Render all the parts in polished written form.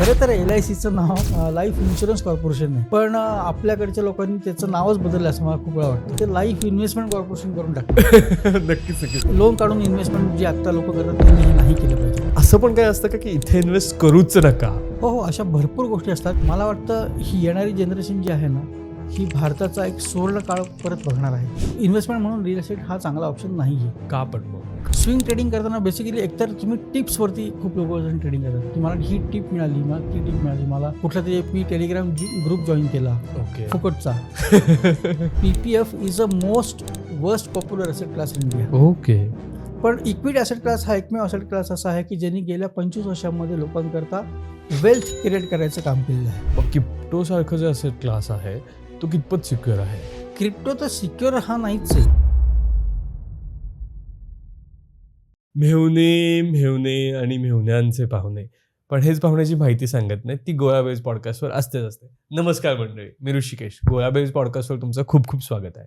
खरं तर LICचं नाव life insurance corporation आहे, पण आपल्याकडच्या लोकांनी त्याचं नावच बदललं असं मला खूप वेळा वाटतं. ते लाईफ इन्व्हेस्टमेंट कॉर्पोरेशन करून टाकतं. नक्कीच. लोन काढून इन्व्हेस्टमेंट जे आता लोक करतात त्यांनी हे नाही केलं पाहिजे. असं पण काय असतं का की इथे इन्व्हेस्ट करूच नका? हो, अशा भरपूर गोष्टी असतात. मला वाटतं ही येणारी जनरेशन जी आहे ना, ही भारताचा एक सुवर्ण काळ परत बघणार आहे. इन्व्हेस्टमेंट म्हणून रिअल एस्टेट हा चांगला ऑप्शन नाही आहे. का पण मग? स्विंग ट्रेडिंग करताना बेसिकली एकतर तुम्ही टिप्सवरती खूप लोक ट्रेडिंग करतात की मला ही टिप मिळाली, मला ती टिप मिळाली, मला कुठला तरी मी टेलिग्राम ग्रुप जॉईन केला ओके. फुकटचा. PPF is a most worst popular asset class in India. Okay. पण इक्विटी असेट क्लास हा एकमेव असेट क्लास असा आहे की ज्यांनी गेल्या 25 वर्षांमध्ये लोकांकरता वेल्थ क्रिएट करायचं काम केलेलं आहे. मग क्रिप्टो सारखं जे असेट क्लास आहे तो कितपत सिक्युअर आहे? क्रिप्टो तर सिक्युअर हा नाहीच आहे. मेहुणे आणि मेहुण्यांचे पाहुणे, पण हेच पाहुण्याची माहिती सांगत नाही, ती गोळाबेज पॉडकास्टवर असते. नमस्कार मंडळी, मी ऋषिकेश. गोळाबेज पॉडकास्टवर तुमचं खूप खूप स्वागत आहे.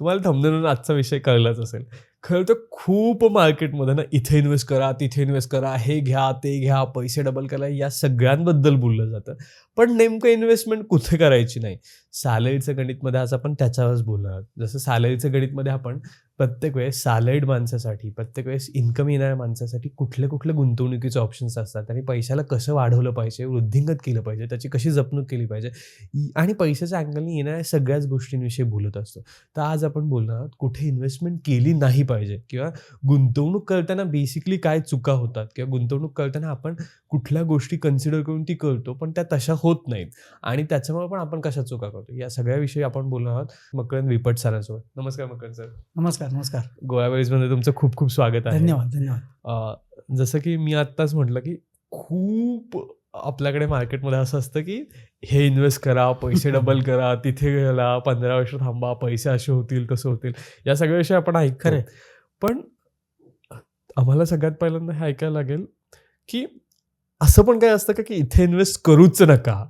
तुम्हाला थंबनेलवरून आजचा विषय कळलाच असेल. खरं तर खूप मार्केटमध्ये ना इथे इन्व्हेस्ट करा, तिथे इन्व्हेस्ट करा, हे घ्या, ते घ्या, पैसे डबल करा, या सगळ्यांबद्दल बोललं जातं. पण नेमकं इन्व्हेस्टमेंट कुठे करायची नाही, सॅलरीचं गणितमध्ये आज आपण त्याच्यावरच बोलणार आहोत. जसं सॅलरीचं गणितमध्ये आपण प्रत्येक वेळेस सॅलरीड माणसासाठी, प्रत्येक वेळेस इन्कम येणाऱ्या माणसासाठी कुठले गुंतवणुकीचे ऑप्शन्स असतात आणि पैशाला कसं वाढवलं पाहिजे, वृद्धिंगत केलं पाहिजे, त्याची कशी जपणूक केली पाहिजे आणि पैशाच्या अँगलने येणाऱ्या सगळ्याच गोष्टींविषयी बोलत असतो. तर आज आपण बोलणार आहोत कुठे इन्व्हेस्टमेंट केली नाही पाहिजे, किंवा गुंतवणूक करताना बेसिकली काय चुका होतात, किंवा गुंतवणूक करताना आपण कुठल्या गोष्टी कन्सिडर करून ती करतो पण त्या तशा होत नाहीत आणि त्याच्यामुळे पण आपण कशा चुका करतो, या सगळ्याविषयी आपण बोलणार आहोत मकरंद विपट सरांसोबत. नमस्कार मकरंद सर. नमस्कार. गोळाबेजमध्ये तुमचं खूप खूप स्वागत आहे. धन्यवाद. जसं की मी आत्ताच म्हटलं की खूप आपल्याकडे मार्केटमध्ये असं असतं की हे इन्व्हेस्ट करा, पैसे डबल करा, तिथे गेला 15 वर्ष थांबा, पैसे असे होतील तसं होतील, या सगळ्या विषयी आपण ऐकतो. खरं. पण आम्हाला सगळ्यात पहिल्यांदा हे ऐकायला लागेल की असं पण काय असतं का की इथे इन्व्हेस्ट करूच नका?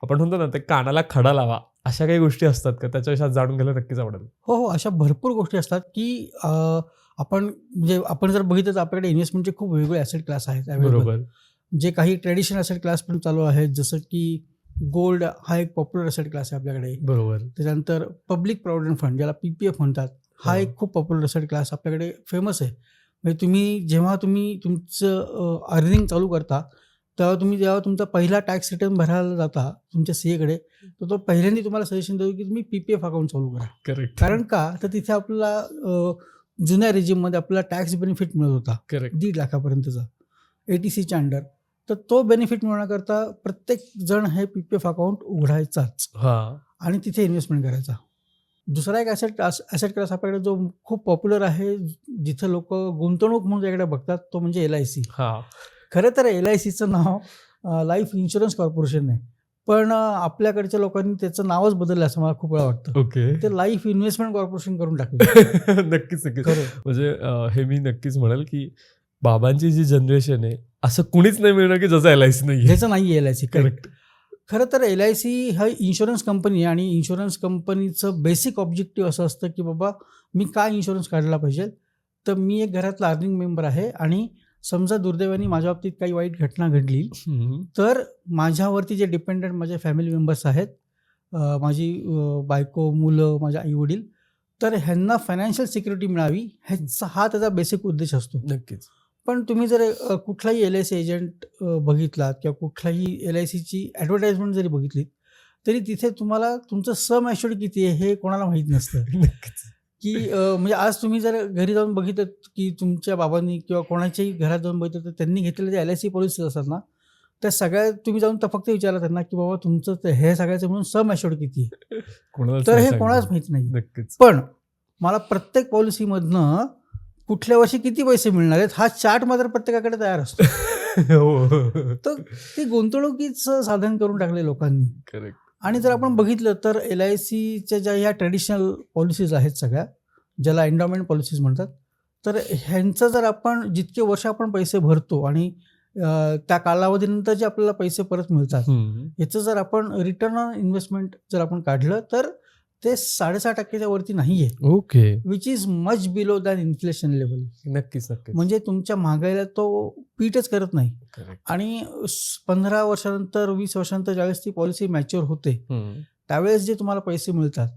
आपण म्हणतो ना, ते कानाला खडा लावा, अशा काही गोष्टी असतात का? त्याच्याविषयी आज जाणून घ्यायला नक्कीच आवडेल. हो, अशा भरपूर गोष्टी असतात की आपण जर बघितलं तर आपल्याकडे इन्व्हेस्टमेंटचे खूप वेगवेगळे ॲसेट क्लास आहेत. बरोबर. जे काही ट्रेडिशनल ॲसेट क्लास पण चालू आहेत, जसं की गोल्ड हा एक पॉप्युलर ॲसेट क्लास आहे आपल्याकडे. बरोबर. त्याच्यानंतर पब्लिक प्रॉव्हिडंट फंड, ज्याला PPF म्हणतात, हा एक खूप पॉप्युलर ॲसेट क्लास आपल्याकडे फेमस आहे. म्हणजे जेव्हा तुम्ही तुमचं अर्निंग चालू करता तेव्हा जेव्हा तुमचा पहिला टॅक्स रिटर्न भरायला जाता तुमच्या CA कडे, तर तो पहिल्यांदा तुम्हाला सजेशन देतो की तुम्ही PPF अकाउंट चालू करा. करेक्ट. कारण का, तर तिथे आपल्याला जुन्या रेजिममध्ये आपल्याला टॅक्स बेनिफिट मिळत होता. करेक्ट. 1.5 लाखापर्यंतचा ATCच्या अंडर. तर तो बेनिफिट मिळवण्याकरता प्रत्येक जण हे PPF अकाउंट उघडायचाच आणि तिथे इन्व्हेस्टमेंट करायचा. दुसरा एक ॲसेट क्लास आपल्याकडे जो खूप पॉप्युलर आहे, जिथं लोक गुंतवणूक म्हणून त्याकडे बघतात, तो म्हणजे LIC. खरं तर LICचं नाव लाईफ इन्शुरन्स कॉर्पोरेशन आहे, पण आपल्याकडच्या लोकांनी त्याचं नावच बदललं असं मला खूप वेळा वाटतं. ओके. ते लाईफ इन्व्हेस्टमेंट कॉर्पोरेशन करून टाकलं. नक्कीच. खरं. म्हणजे हे मी नक्कीच म्हणेल की बाबांची जी जनरेशन आहे, असं कुणीच नाही मिळणार की ज्याचा LIC नाही आहे. त्याचं नाही आहे LIC. करेक्ट. खरं तर LIC हा इन्शुरन्स कंपनी आहे आणि इन्शुरन्स कंपनीचं बेसिक ऑब्जेक्टिव्ह असं असतं की बाबा मी काय इन्शुरन्स काढला पाहिजे. तर मी एक घरातला अर्निंग मेंबर आहे आणि समजा दुर्दैवाने माझ्या बाबतीत काही वाईट घटना घडली, तर माझ्यावरती जे डिपेंडंट माझे फॅमिली मेंबर्स आहेत, माझी बायको, मुलं, माझे आईवडील, तर ह्यांना फायनान्शियल सिक्युरिटी मिळावी, हा त्याचा बेसिक उद्देश असतो. नक्कीच. पण तुम्ही जर कुठलाही LIC एजंट बघितलात किंवा कुठलाही LICची ॲडव्हर्टाइजमेंट जरी बघितली, तरी तिथे तुम्हाला तुमचं सम ॲश्युर्ड किती आहे हे कोणाला माहीत नसतं. नक्कीच. की म्हणजे आज तुम्ही जर घरी जाऊन बघितलं की तुमच्या बाबांनी किंवा कोणाच्याही घरात जाऊन बघितलं तर त्यांनी घेतलेल्या ज्या LIC पॉलिसीज असतात ना, त्या सगळ्या तुम्ही जाऊन तर फक्त विचारला त्यांना की बाबा तुमचं हे सगळ्याचं म्हणून सम ॲश्युर्ड किती आहे, तर हे कोणालाच माहीत नाही. नक्कीच. पण मला प्रत्येक पॉलिसीमधनं कुठल्या वर्षी किती पैसे मिळणार आहेत हा चार्ट मात्र प्रत्येकाकडे तयार असतो. तर ते गुंतवणुकीचं साधन करून टाकले लोकांनी. करेक्ट. आणि जर आपण बघितलं तर LICच्या ज्या ह्या ट्रेडिशनल पॉलिसीज आहेत सगळ्या, ज्याला एंडॉमेंट पॉलिसीज म्हणतात, तर ह्यांचं जर आपण जितके वर्ष आपण पैसे भरतो आणि त्या कालावधीनंतर जे आपल्याला पैसे परत मिळतात, ह्याचं जर आपण रिटर्न ऑन इन्व्हेस्टमेंट जर आपण काढलं, तर ते 6.5% वरती नाही आहे, okay. Which is much below than inflation level. नक्कीच नक्कीच. म्हणजे तुमच्या महागाईला तो पीटच करत नाही. करेक्ट. आणि 15 वर्षानंतर 20 वर्षानंतर ज्यावेळेस ती पॉलिसी मॅच्युअर होते त्यावेळेस जे तुम्हाला पैसे मिळतात,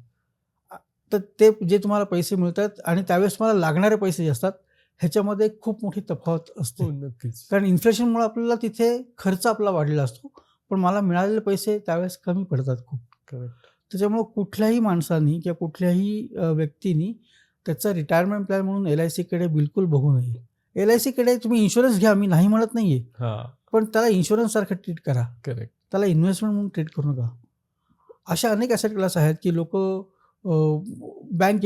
तर ते जे तुम्हाला पैसे मिळतात आणि त्यावेळेस तुम्हाला लागणारे पैसे जे असतात ह्याच्यामध्ये खूप मोठी तफावत असते. नक्कीच. कारण इन्फ्लेशनमुळे आपल्याला तिथे खर्च आपला वाढलेला असतो, पण मला मिळालेले पैसे त्यावेळेस कमी पडतात खूप. करेक्ट. त्याच्यामुळं कुठल्याही माणसानी किंवा कुठल्याही व्यक्तीनी त्याचा रिटायरमेंट प्लॅन म्हणून LICकडे बिलकुल बघू नये. LICकडे तुम्ही इन्शुरन्स घ्या, मी नाही म्हणत नाहीये, पण त्याला इन्शुरन्ससारखं ट्रीट करा. करेक्ट. त्याला इन्व्हेस्टमेंट म्हणून ट्रीट करू नका. अशा अनेक ॲसेट क्लास आहेत की लोक बँक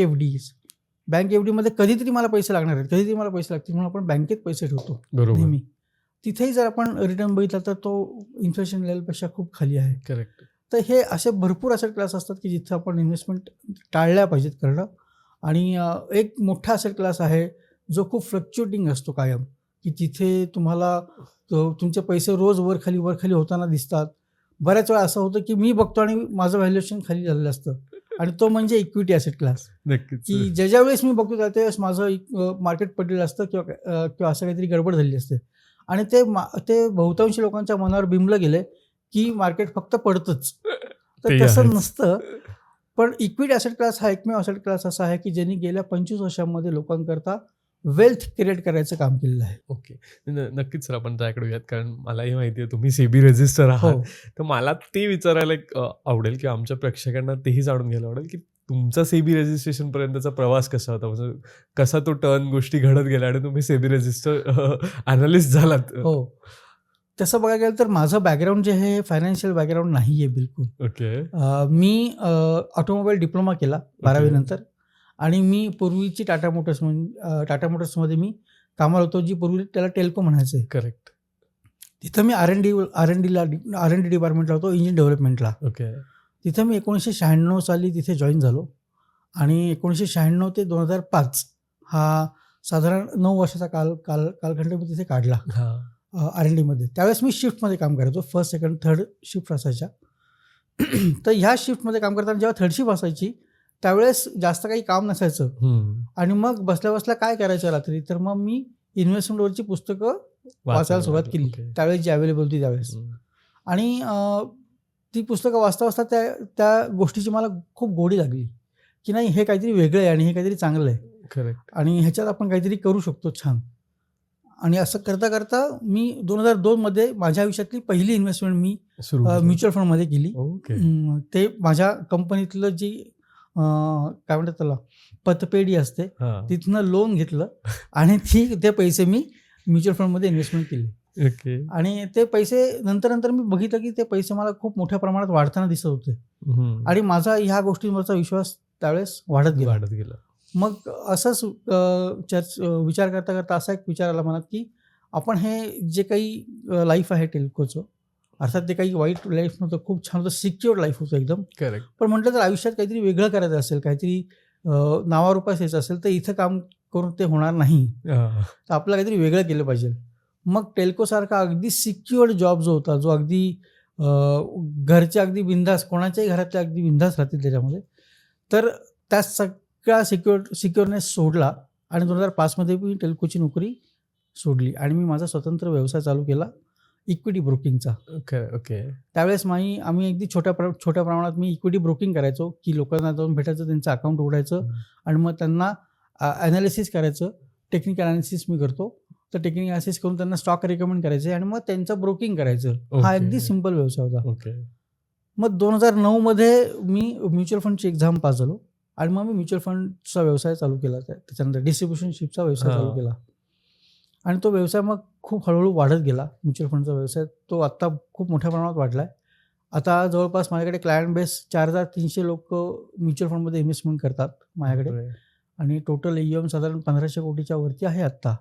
FDमध्ये कधीतरी मला पैसे लागणार आहेत, कधीतरी मला पैसे लागतील म्हणून आपण बँकेत पैसे ठेवतो बरोबर. नेहमी. तिथेही जर आपण रिटर्न बघितला तर तो इन्फ्लेशन लेवलपेक्षा खूप खाली आहे. करेक्ट. तर हे असे भरपूर ॲसेट क्लास असतात की जिथे आपण इन्व्हेस्टमेंट टाळल्या पाहिजेत करणं. आणि एक मोठा ॲसेट क्लास आहे जो खूप फ्लक्च्युएटिंग असतो कायम, की तिथे तुम्हाला तुमचे पैसे रोज वर खाली होताना दिसतात. बऱ्याच वेळा असं होतं की मी बघतो आणि माझं व्हॅल्युएशन खाली झालेलं असतं, आणि तो म्हणजे इक्विटी ॲसेट क्लास. नक्कीच. की ज्या वेळेस मी बघतो त्यावेळेस माझं मार्केट पडलेलं असतं किंवा असं काहीतरी गडबड झालेली असते, आणि ते बहुतांशी लोकांच्या मनावर बिंबलं गेले की मार्केट फक्त पडतंच. तर तसं नसतं. पण इक्विटी ॲसेट क्लास हा एकमेव ॲसेट क्लास असा आहे की ज्यांनी गेल्या 25 वर्षांमध्ये लोकांकरता वेल्थ क्रिएट करायचं काम केलेलं आहे. ओके. नक्कीच सर, आपण त्याकडे येऊयात, कारण मलाही माहिती आहे तुम्ही सेबी रजिस्टर आहात. तर मला ते विचारायला आवडेल की आमच्या प्रेक्षकांना तेही जाणून घ्यायला आवडेल की तुमचा सेबी रजिस्ट्रेशन पर्यंतचा प्रवास कसा होता, म्हणजे कसा तो टर्न गोष्टी घडत गेल्या आणि तुम्ही सेबी रजिस्टर अनालिस्ट झालात. हो, तसं बघायला गेलं तर माझं बॅकग्राऊंड जे आहे फायनान्शियल बॅकग्राऊंड नाही आहे बिलकुल. ओके. मी ऑटोमोबाईल डिप्लोमा केला 12वी नंतर, आणि मी पूर्वीची टाटा मोटर्समध्ये मी कामाला होतो, जी पूर्वी त्याला टेल्को म्हणायचे. करेक्ट. तिथं मी R&D डिपार्टमेंटला होतो, इंजिन डेव्हलपमेंटला. ओके. तिथं मी 1996 साली तिथे जॉईन झालो, आणि 1996 ते 2005 हा साधारण 9 वर्षाचा कालखंड मी तिथे काढला R&Dमध्ये. त्यावेळेस मी शिफ्टमध्ये काम करायचो, फर्स्ट सेकंड थर्ड शिफ्ट असायच्या. तर ह्या शिफ्टमध्ये काम करताना जेव्हा थर्ड शिफ्ट असायची त्यावेळेस जास्त काही काम नसायचं, आणि मग बसल्या बसल्या काय करायचं रात्री, तर मग मी इन्व्हेस्टमेंटवरची पुस्तकं वाचायला सुरुवात केली. त्यावेळेस जी अवेलेबल होती त्यावेळेस. आणि ती पुस्तकं वाचता वाचता त्या गोष्टीची मला खूप गोडी लागली की नाही, हे काहीतरी वेगळं आहे आणि हे काहीतरी चांगलं आहे. करेक्ट. आणि ह्याच्यात आपण काहीतरी करू शकतो छान. आणि असं करता करता मी 2002 मध्ये माझ्या आयुष्यातली पहिली इन्व्हेस्टमेंट मी म्युच्युअल फंडमध्ये केली. ते माझ्या कंपनीतलं जी काय म्हणतात त्याला पतपेढी असते, तिथनं लोन घेतलं आणि ते पैसे मी म्युच्युअल फंडमध्ये इन्व्हेस्टमेंट केली. आणि ते पैसे नंतर मी बघितलं की ते पैसे मला खूप मोठ्या प्रमाणात वाढताना दिसत होते, आणि माझा ह्या गोष्टींवरचा विश्वास त्यावेळेस वाढत गेला. मग असंच विचार करता करता असा एक विचार आला मनात की आपण हे जे काही लाईफ आहे टेल्कोचं, अर्थात ते काही वाईट लाईफ नव्हतं, खूप छान होतं, सिक्युअर लाईफ होतं एकदम. करेक्ट. पण म्हटलं तर आयुष्यात काहीतरी वेगळं करायचं असेल, काहीतरी नावारूपास यायचं असेल तर इथं काम करून ते होणार नाही, तर आपलं काहीतरी वेगळं केलं पाहिजे. मग टेल्कोसारखा अगदी सिक्युअर्ड जॉब जो होता, जो अगदी घरच्या अगदी बिंदास, कोणाच्याही घरातल्या अगदी बिंदास राहतील त्याच्यामध्ये, तर त्या सगळा सिक्युअरनेस सोडला आणि 2005 मध्ये मी टेल्कोची नोकरी सोडली आणि मी माझा स्वतंत्र व्यवसाय चालू केला, इक्विटी ब्रोकिंगचा. ओके. त्यावेळेस आम्ही अगदी छोट्या प्रमाणात मी इक्विटी ब्रोकिंग करायचो, की लोकांना जाऊन भेटायचं, त्यांचं अकाउंट उघडायचं आणि मग त्यांना ॲनालिसिस करायचं. टेक्निकल ॲनालिसिस मी करतो, तर टेक्निकल ॲनालिसिस करून त्यांना स्टॉक रेकमेंड करायचे आणि मग त्यांचं ब्रोकिंग करायचं. हा अगदी सिम्पल व्यवसाय होता. मग 2009 मध्ये मी म्युच्युअल फंडची एक्झाम पास झालो आणि मग मी म्युच्युअल फंडचा व्यवसाय चालू केला. त्याच्यानंतर डिस्ट्रीब्युशनशिपचा व्यवसाय चालू केला आणि तो व्यवसाय मग खूप हळूहळू वाढत गेला. म्युच्युअल फंडचा व्यवसाय तो आत्ता खूप मोठ्या प्रमाणात वाढला आहे. आता जवळपास माझ्याकडे क्लायंट बेस 4300 लोक म्युच्युअल फंडमध्ये इन्व्हेस्टमेंट करतात माझ्याकडे, आणि टोटल EM साधारण 1500 कोटीच्या वरती आहे आत्ता.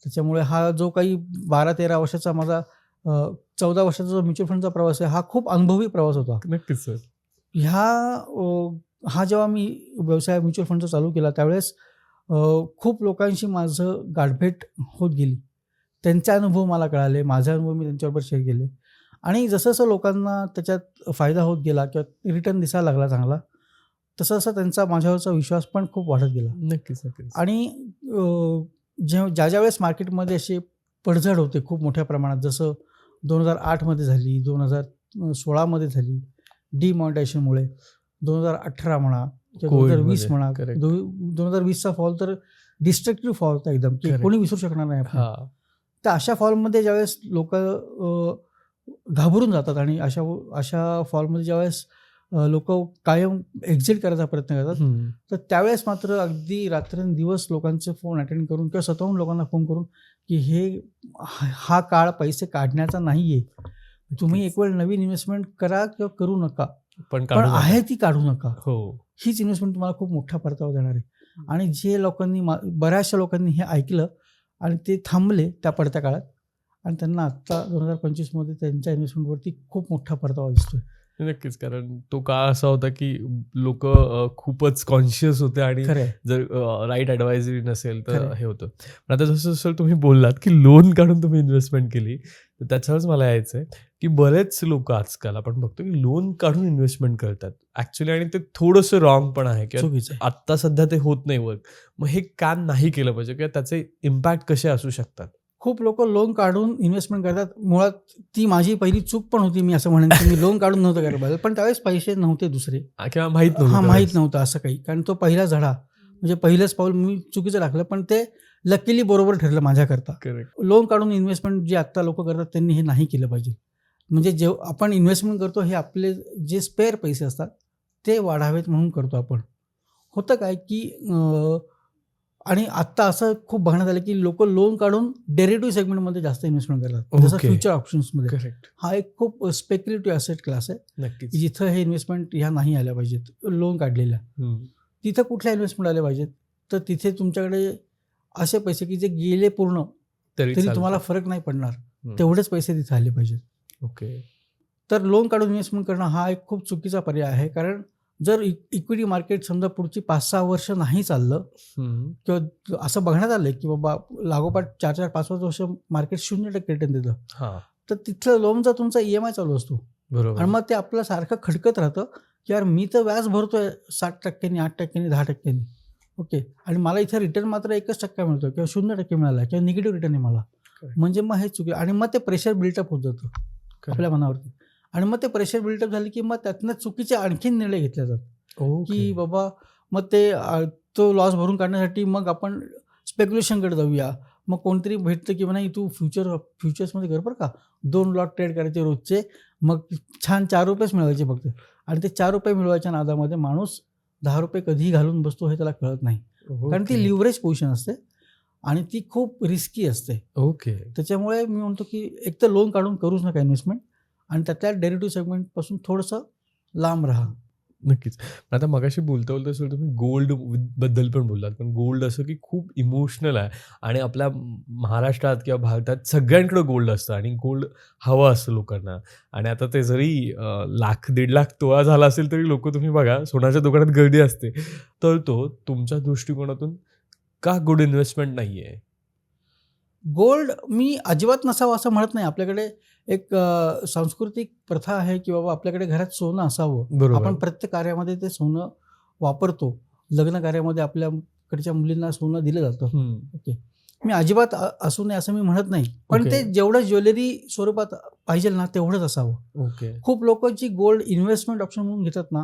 त्याच्यामुळे हा जो काही 12-13 वर्षाचा माझा 14 वर्षाचा जो म्युच्युअल फंडचा प्रवास आहे, हा खूप अनुभवी प्रवास होता. नक्कीच सर. हा जेव्हा मी व्यवसाय म्युच्युअल फंडचा चालू केला त्यावेळेस खूप लोकांशी माझं गाठभेट होत गेली. त्यांचे अनुभव मला कळाले, माझे अनुभव मी त्यांच्याबरोबर शेअर केले, आणि जसं लोकांना त्याच्यात फायदा होत गेला किंवा रिटर्न दिसायला लागला चांगला, तसं त्यांचा माझ्यावरचा विश्वास पण खूप वाढत गेला. नक्कीच नक्कीच. आणि ज्या वेळेस मार्केटमध्ये असे पडझड होते खूप मोठ्या प्रमाणात, जसं 2008मध्ये झाली, 2016मध्ये झाली डिमॉनिटायझेशनमुळे, 2018 म्हणा किंवा 2020 कोविडमध्ये, म्हणा, correct. 2020चा फॉल तर डिस्ट्रक्टिव्ह फॉल होता एकदम, की Correct. कोणी विसरू शकणार नाही आपण. हा तर अशा फॉलमध्ये ज्यावेळेस लोक घाबरून जातात आणि अशा फॉलमध्ये ज्यावेळेस लोक कायम एक्झिट करायचा प्रयत्न करतात, हम्म. तर त्यावेळेस मात्र अगदी रात्रंदिवस लोकांचे फोन अटेंड करून किंवा स्वतःहून लोकांना फोन करून की हा काळ पैसे काढण्याचा नाही आहे, तुम्ही एक वेळ नवीन इन्व्हेस्टमेंट करा किंवा करू नका, पण पण काढू नका. आहे ती काढू नका. हो हीच इन्व्हेस्टमेंट तुम्हाला खूप मोठा परतावा देणार आहे. आणि जे लोकांनी बऱ्याचशा लोकांनी हे ऐकलं आणि ते थांबले त्या पडत्या काळात, आणि त्यांना आत्ता 2025मध्ये त्यांच्या इन्व्हेस्टमेंटवरती खूप मोठा परतावा दिसतोय. नक्कीच, कारण तो काळ असा होता की लोक खूपच कॉन्शियस होते आणि खरं आहे. जर राईट ॲडवायझरी नसेल तर खरं. हे होतं. पण आता जसं जसं तुम्ही बोललात की लोन काढून तुम्ही इन्व्हेस्टमेंट केली, तर त्याच्यावरच मला यायचं आहे की बरेच लोक आजकाल आपण बघतो की लोन काढून इन्व्हेस्टमेंट करतात ॲक्च्युली, आणि ते थोडंसं रॉंग पण आहे किंवा चुकीचं आहे. आत्ता सध्या ते होत नाही वर्क. मग हे का नाही केलं पाहिजे किंवा त्याचे इम्पॅक्ट कसे असू शकतात? खूप लोक लोन काढून इन्व्हेस्टमेंट करतात. मुळात ती माझी पहिली चूक पण होती. मी असं म्हणेन की मी लोन काढून नव्हतं करायला पाहिजे, पण त्यावेळेस पैसे नव्हते दुसरे, किंवा माहीत नव्हतं माहीत नव्हतं असं काही. कारण तो पहिला धडा म्हणजे पहिलंच पाऊल मी चुकीचं टाकलं, पण ते लकीली बरोबर ठरलं माझ्याकरता. करेक्ट. लोन काढून इन्व्हेस्टमेंट जे आत्ता लोक करतात त्यांनी हे नाही केलं पाहिजे. म्हणजे आपण इन्व्हेस्टमेंट करतो हे आपले जे स्पेअर पैसे असतात ते वाढावेत म्हणून करतो आपण. होतं काय की आणि आत्ता असं खूप बघण्यात आलं की लोक लोन काढून डेरिव्हेटिव्ह सेगमेंटमध्ये जास्त इन्व्हेस्टमेंट करतात, जसं Okay. फ्युचर ऑप्शन्समध्ये. करेक्ट. हा एक खूप स्पेक्युलेटिव्ह असेट क्लास आहे नक्कीच. की जिथं हे इन्व्हेस्टमेंट ह्या नाही आल्या पाहिजेत लोन काढलेल्या. हम्म. तिथं कुठल्या इन्व्हेस्टमेंट आल्या पाहिजेत, तर तिथे तुमच्याकडे असे पैसे की जे गेले पूर्ण तरी चालतं. तुम्हाला फरक नाही पडणार, हम्म. तेवढेच पैसे तिथे आले पाहिजेत. ओके. तर लोन काढून इन्व्हेस्टमेंट करणं हा एक खूप चुकीचा पर्याय आहे. कारण जर इक्विटी मार्केट समजा पुढची 5-6 वर्ष नाही चाललं हम्म. किंवा असं बघण्यात आलं की बाबा लागोपाठ 4-4, 5-5 वर्ष मार्केट 0% रिटर्न देतं, हा तर तिथलं लोनचा तुमचा EMI चालू असतो बरोबर. आणि मग ते आपलं सारखं खडकत राहतं की यार मी तर व्याज भरतोय 7%, 8%, 10%. ओके, आणि मला इथे रिटर्न मात्र 1% मिळतो किंवा 0% मिळाला किंवा निगेटिव्ह रिटर्न आहे मला. Correct. म्हणजे मग हे चुकी, आणि मग ते प्रेशर बिल्टअप होत जातं आपल्या मनावरती, आणि मग ते प्रेशर बिल्टअप झाले की मग त्यातनं चुकीचे आणखीन निर्णय घेतले जातात की बाबा मग ते तो लॉस भरून काढण्यासाठी मग आपण स्पेक्युलेशनकडे जाऊया. मग कोणतरी भेटतं की नाही तू फ्युचर्समध्ये कर बरं का, 2 लॉट ट्रेड करायचे रोजचे, मग छान 4 रुपयेच मिळवायचे फक्त, आणि ते 4 रुपये मिळवायच्या नादामध्ये माणूस 10 रुपये कधीही घालून बसतो हे त्याला कळत नाही. कारण ती लिव्हरेज पोझिशन असते आणि ती खूप रिस्की असते. ओके. त्याच्यामुळे मी म्हणतो की एक तर लोन काढून करूच नका इन्व्हेस्टमेंट, आणि त्यातल्या डेरिव्हेटिव्ह सेगमेंटपासून थोडंसं लांब राहा. नक्कीच. आता मगाशी बोलता बोलता सर तुम्ही गोल्ड बद्दल पण बोललात, पण गोल्ड असं की खूप इमोशनल आहे आणि आपल्या महाराष्ट्रात किंवा भारतात सगळ्यांकडे गोल्ड असतं आणि गोल्ड हवं असतं लोकांना. आणि आता ते जरी 1,00,000-1.5 लाख तोळा झाला असेल तरी लोक, तुम्ही बघा सोन्याच्या दुकानात गर्दी असते. तर तो तुमच्या दृष्टिकोनातून का गुड इन्व्हेस्टमेंट नाही आहे? गोल्ड मी अजिबात नसावं असं म्हणत नाही. आपल्याकडे एक सांस्कृतिक प्रथा आहे की बाबा आपल्याकडे घरात सोनं असावं. बरोबर. आपण प्रत्येक कार्यामध्ये ते सोनं वापरतो. लग्न कार्यामध्ये आपल्याकडच्या मुलींना सोनं दिलं जातं. ओके, मी अजिबात असू नये असं मी म्हणत नाही, पण Okay. ते जेवढं ज्वेलरी स्वरूपात पाहिजे ना तेवढंच असावं. ओके. खूप लोकांची गोल्ड इन्व्हेस्टमेंट ऑप्शन म्हणून घेतात ना,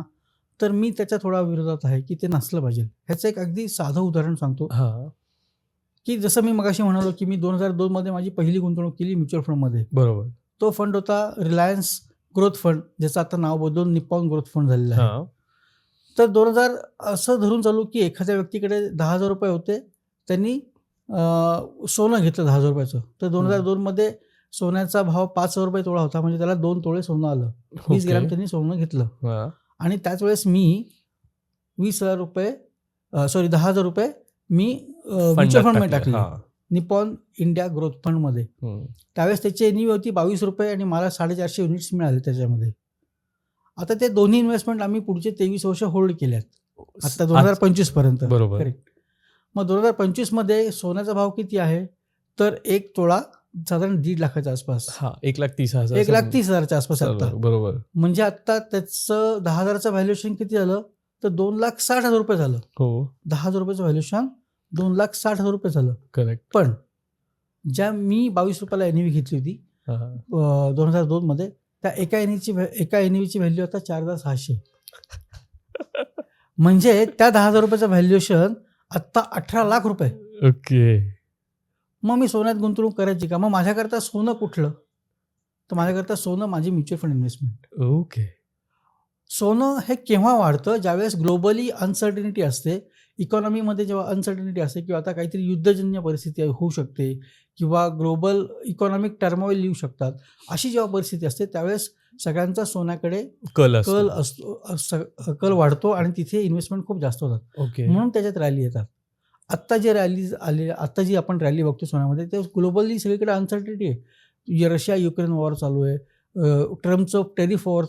तर मी त्याच्या थोडा विरोधात आहे की ते नसलं पाहिजे. ह्याचं एक अगदी साधं उदाहरण सांगतो हां. की जसं मी मगाशी म्हणालो की मी 2002मध्ये माझी पहिली गुंतवणूक केली म्युच्युअल फंडमध्ये. बरोबर. तो फंड होता रिलायन्स ग्रोथ फंड, ज्याचं आता नाव बदलून निप्पॉन ग्रोथ फंड झालेलं आहे. हां. तर 2000 असं धरून चालू की एखाद्या व्यक्तीकडे 10,000 रुपये होते, त्यांनी सोनं घेतलं 10,000 रुपयाचं. तर 2002मध्ये सोन्याचा भाव 5,000 रुपये तोळा होता, म्हणजे त्याला 2 तोळे सोनं आलं. 20 ग्रॅम त्यांनी सोनं घेतलं. हां. आणि त्याच वेळेस मी 20,000 रुपये 10,000 रुपये मी म्युच्युअल फंडमध्ये टाकले, हां. निप्पॉन इंडिया ग्रोथ फंडमध्ये. त्यावेळेस त्याची एनईव्ही होती 22 रुपये आणि मला 450 युनिट्स मिळाले त्याच्यामध्ये. आता ते दोन्ही इन्व्हेस्टमेंट आम्ही पुढचे 23 वर्ष होल्ड केल्यात, आता 2025 पर्यंत. बरोबर. करेक्ट. मग 2025मध्ये सोन्याचा भाव किती आहे, तर 1 तोळा साधारण 1.5 लाखाच्या आसपास, हां, 1,30,000. 1,30,000च्या आसपास आता. बरोबर. म्हणजे आता त्याचं 10,000चं व्हॅल्युएशन किती झालं, तर 2,60,000 रुपये झालं. हो 10,000 रुपयाचं व्हॅल्युएशन 2,60,000 रुपये झालं. करेक्ट. पण ज्या मी 22 रुपयाला NAV घेतली होती 2002 मध्ये, त्या एका NAVची व्हॅल्यू आता 4,600. म्हणजे त्या 10,000 रुपयाचं व्हॅल्युएशन आत्ता 18 लाख रुपये. ओके. मग मी सोन्यात गुंतवणूक करायची का? मग माझ्याकरता सोनं कुठलं? तर माझ्याकरता सोनं माझी म्युच्युअल फंड इन्व्हेस्टमेंट. ओके. सोनं हे केव्हा वाढतं? ज्यावेळेस ग्लोबली अनसर्टिनिटी असते, इकॉनॉमीमध्ये जेव्हा अनसर्टिनिटी असते, किंवा आता काहीतरी युद्धजन्य परिस्थिती होऊ शकते, किंवा ग्लोबल इकॉनॉमिक टर्मोइल येऊ शकतात, अशी जेव्हा परिस्थिती असते त्यावेळेस सगळ्यांचा सोन्याकडे कल असतो, कल वाढतो आणि तिथे इन्व्हेस्टमेंट खूप जास्त होतात. ओके. म्हणून त्याच्यात रॅली येतात. आत्ता जी आपण रॅली बघतो सोन्यामध्ये, ते ग्लोबली सगळीकडे अनसर्टिनिटी आहे. रशिया युक्रेन वॉर चालू आहे, ट्रम्पचं टेरिफ वॉर,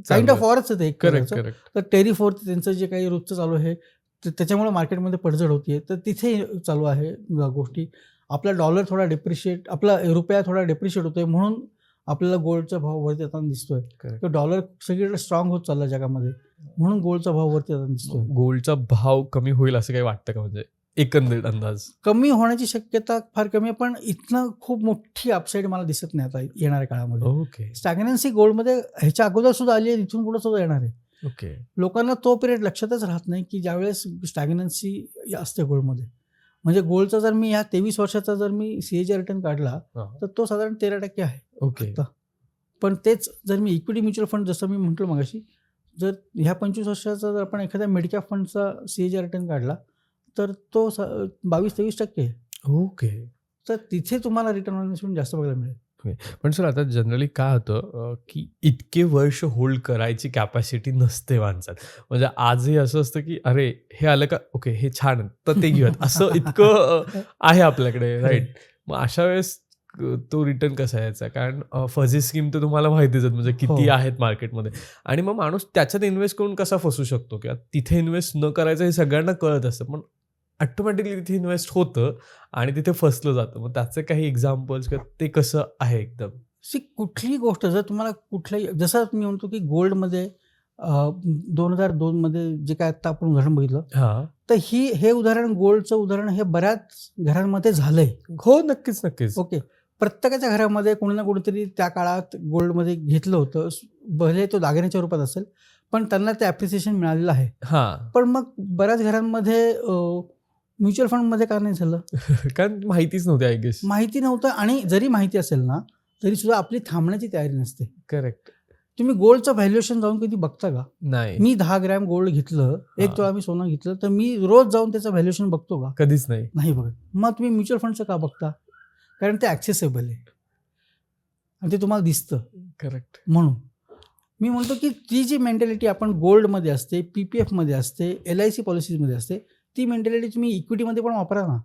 काइंड ऑफ वॉरच आहे ते एक करेक्ट प्रकारचं. करेक्ट. तर टेरिफ वॉर त्यांचं जे काही रोजचं चालू आहे त्याच्यामुळे मार्केटमध्ये पडझड होतीये. तर तिथे चालू आहे गोष्टी. आपला डॉलर थोडा डिप्रिशिएट, आपला रुपया थोडा डिप्रिशिएट होतोय, म्हणून आपल्याला गोल्डचा भाव वरती येताना दिसतोय. Correct. तर डॉलर सगळीकडे स्ट्रॉंग होत चालला जगामध्ये, म्हणून गोल्डचा भाव वरती येताना दिसतोय. गोल्डचा भाव कमी होईल असं काही वाटतं का? म्हणजे एकंदरीत अंदाज. कमी होण्याची शक्यता फार कमी आहे, पण इथनं खूप मोठी अपसाईड मला दिसत नाही आता येणाऱ्या काळामध्ये. ओके. स्टॅग्नन्सी गोल्डमध्ये ह्याच्या अगोदर सुद्धा आली आहे, इथून पुढे सुद्धा येणार आहे. ओके. लोकांना तो पिरियड लक्षातच राहत नाही की ज्यावेळेस स्टॅग्नन्सी असते गोल्डमध्ये. म्हणजे गोल्डचा जर मी ह्या 23 वर्षाचा जर मी CAGR रिटर्न काढला तर तो साधारण 13% आहे. ओके. आता पण तेच जर मी इक्विटी म्युच्युअल फंड, जसं मी म्हटलं मगाशी, जर ह्या 25 वर्षाचा जर आपण एखाद्या मिड कॅप फंडचा CAGR रिटर्न काढला तर तो 22-23% आहे. ओके. तर तिथे तुम्हाला रिटर्न ऑन इन्व्हेस्टमेंट जास्त बघायला मिळेल. पण सर आता जनरली काय होतं की इतके वर्ष होल्ड करायची कॅपॅसिटी नसते माणसात. म्हणजे आजही असं असतं की अरे हे आलं का, ओके हे छान तर ते घेऊयात, असं इतकं आहे आपल्याकडे, राईट. मग अशा वेळेस तो रिटर्न कसा यायचा? कारण फजी स्कीम तर तुम्हाला माहितीच आहेत, म्हणजे किती आहेत मार्केटमध्ये. आणि मग माणूस त्याच्यात इन्व्हेस्ट करून कसा फसू शकतो? किंवा तिथे इन्व्हेस्ट न करायचं हे सगळ्यांना कळत असतं, पण ऑटोमॅटिकली तिथे इन्व्हेस्ट होतं आणि तिथे फसलं जातं. मग त्याचे काही एक्झाम्पल्स किंवा ते कसं आहे एकदम? कुठलीही गोष्ट जर तुम्हाला कुठल्याही, जसं मी म्हणतो की गोल्डमध्ये 2002 मध्ये जे काय आता आपण उदाहरण बघितलं, तर हे उदाहरण, गोल्डचं उदाहरण हे बऱ्याच घरांमध्ये झालंय. हो नक्कीच नक्कीच. ओके. प्रत्येकाच्या घरामध्ये कोणी ना कोणीतरी त्या काळात गोल्डमध्ये घेतलं होतं, भले तो दागिन्याच्या रूपात असेल, पण त्यांना ते ॲप्रिसिएशन मिळालेलं आहे. पण मग बऱ्याच घरांमध्ये म्युच्युअल फंडमध्ये का नाही झालं? कारण माहितीच नव्हती, आय गेस. माहिती नव्हतं. आणि जरी माहिती असेल ना तरी सुद्धा आपली थांबण्याची तयारी नसते. करेक्ट. तुम्ही गोल्डचं व्हॅल्युएशन जाऊन कधी बघता का? नाही. मी 10 ग्रॅम गोल्ड घेतलं, 1 तोळा मी सोनं घेतलं, तर मी रोज जाऊन त्याचं व्हॅल्युएशन बघतो का? कधीच नाही. नाही बघत. मग तुम्ही म्युच्युअल फंडचं का बघता? कारण ते ॲक्सेसेबल आहे आणि ते तुम्हाला दिसतं. करेक्ट. म्हणून मी म्हणतो की ती जी मेंटॅलिटी आपण गोल्डमध्ये असते, PPFमध्ये असते, LIC पॉलिसीजमध्ये असते, ती मेंटॅलिटी तुम्ही इक्विटीमध्ये पण वापरा ना.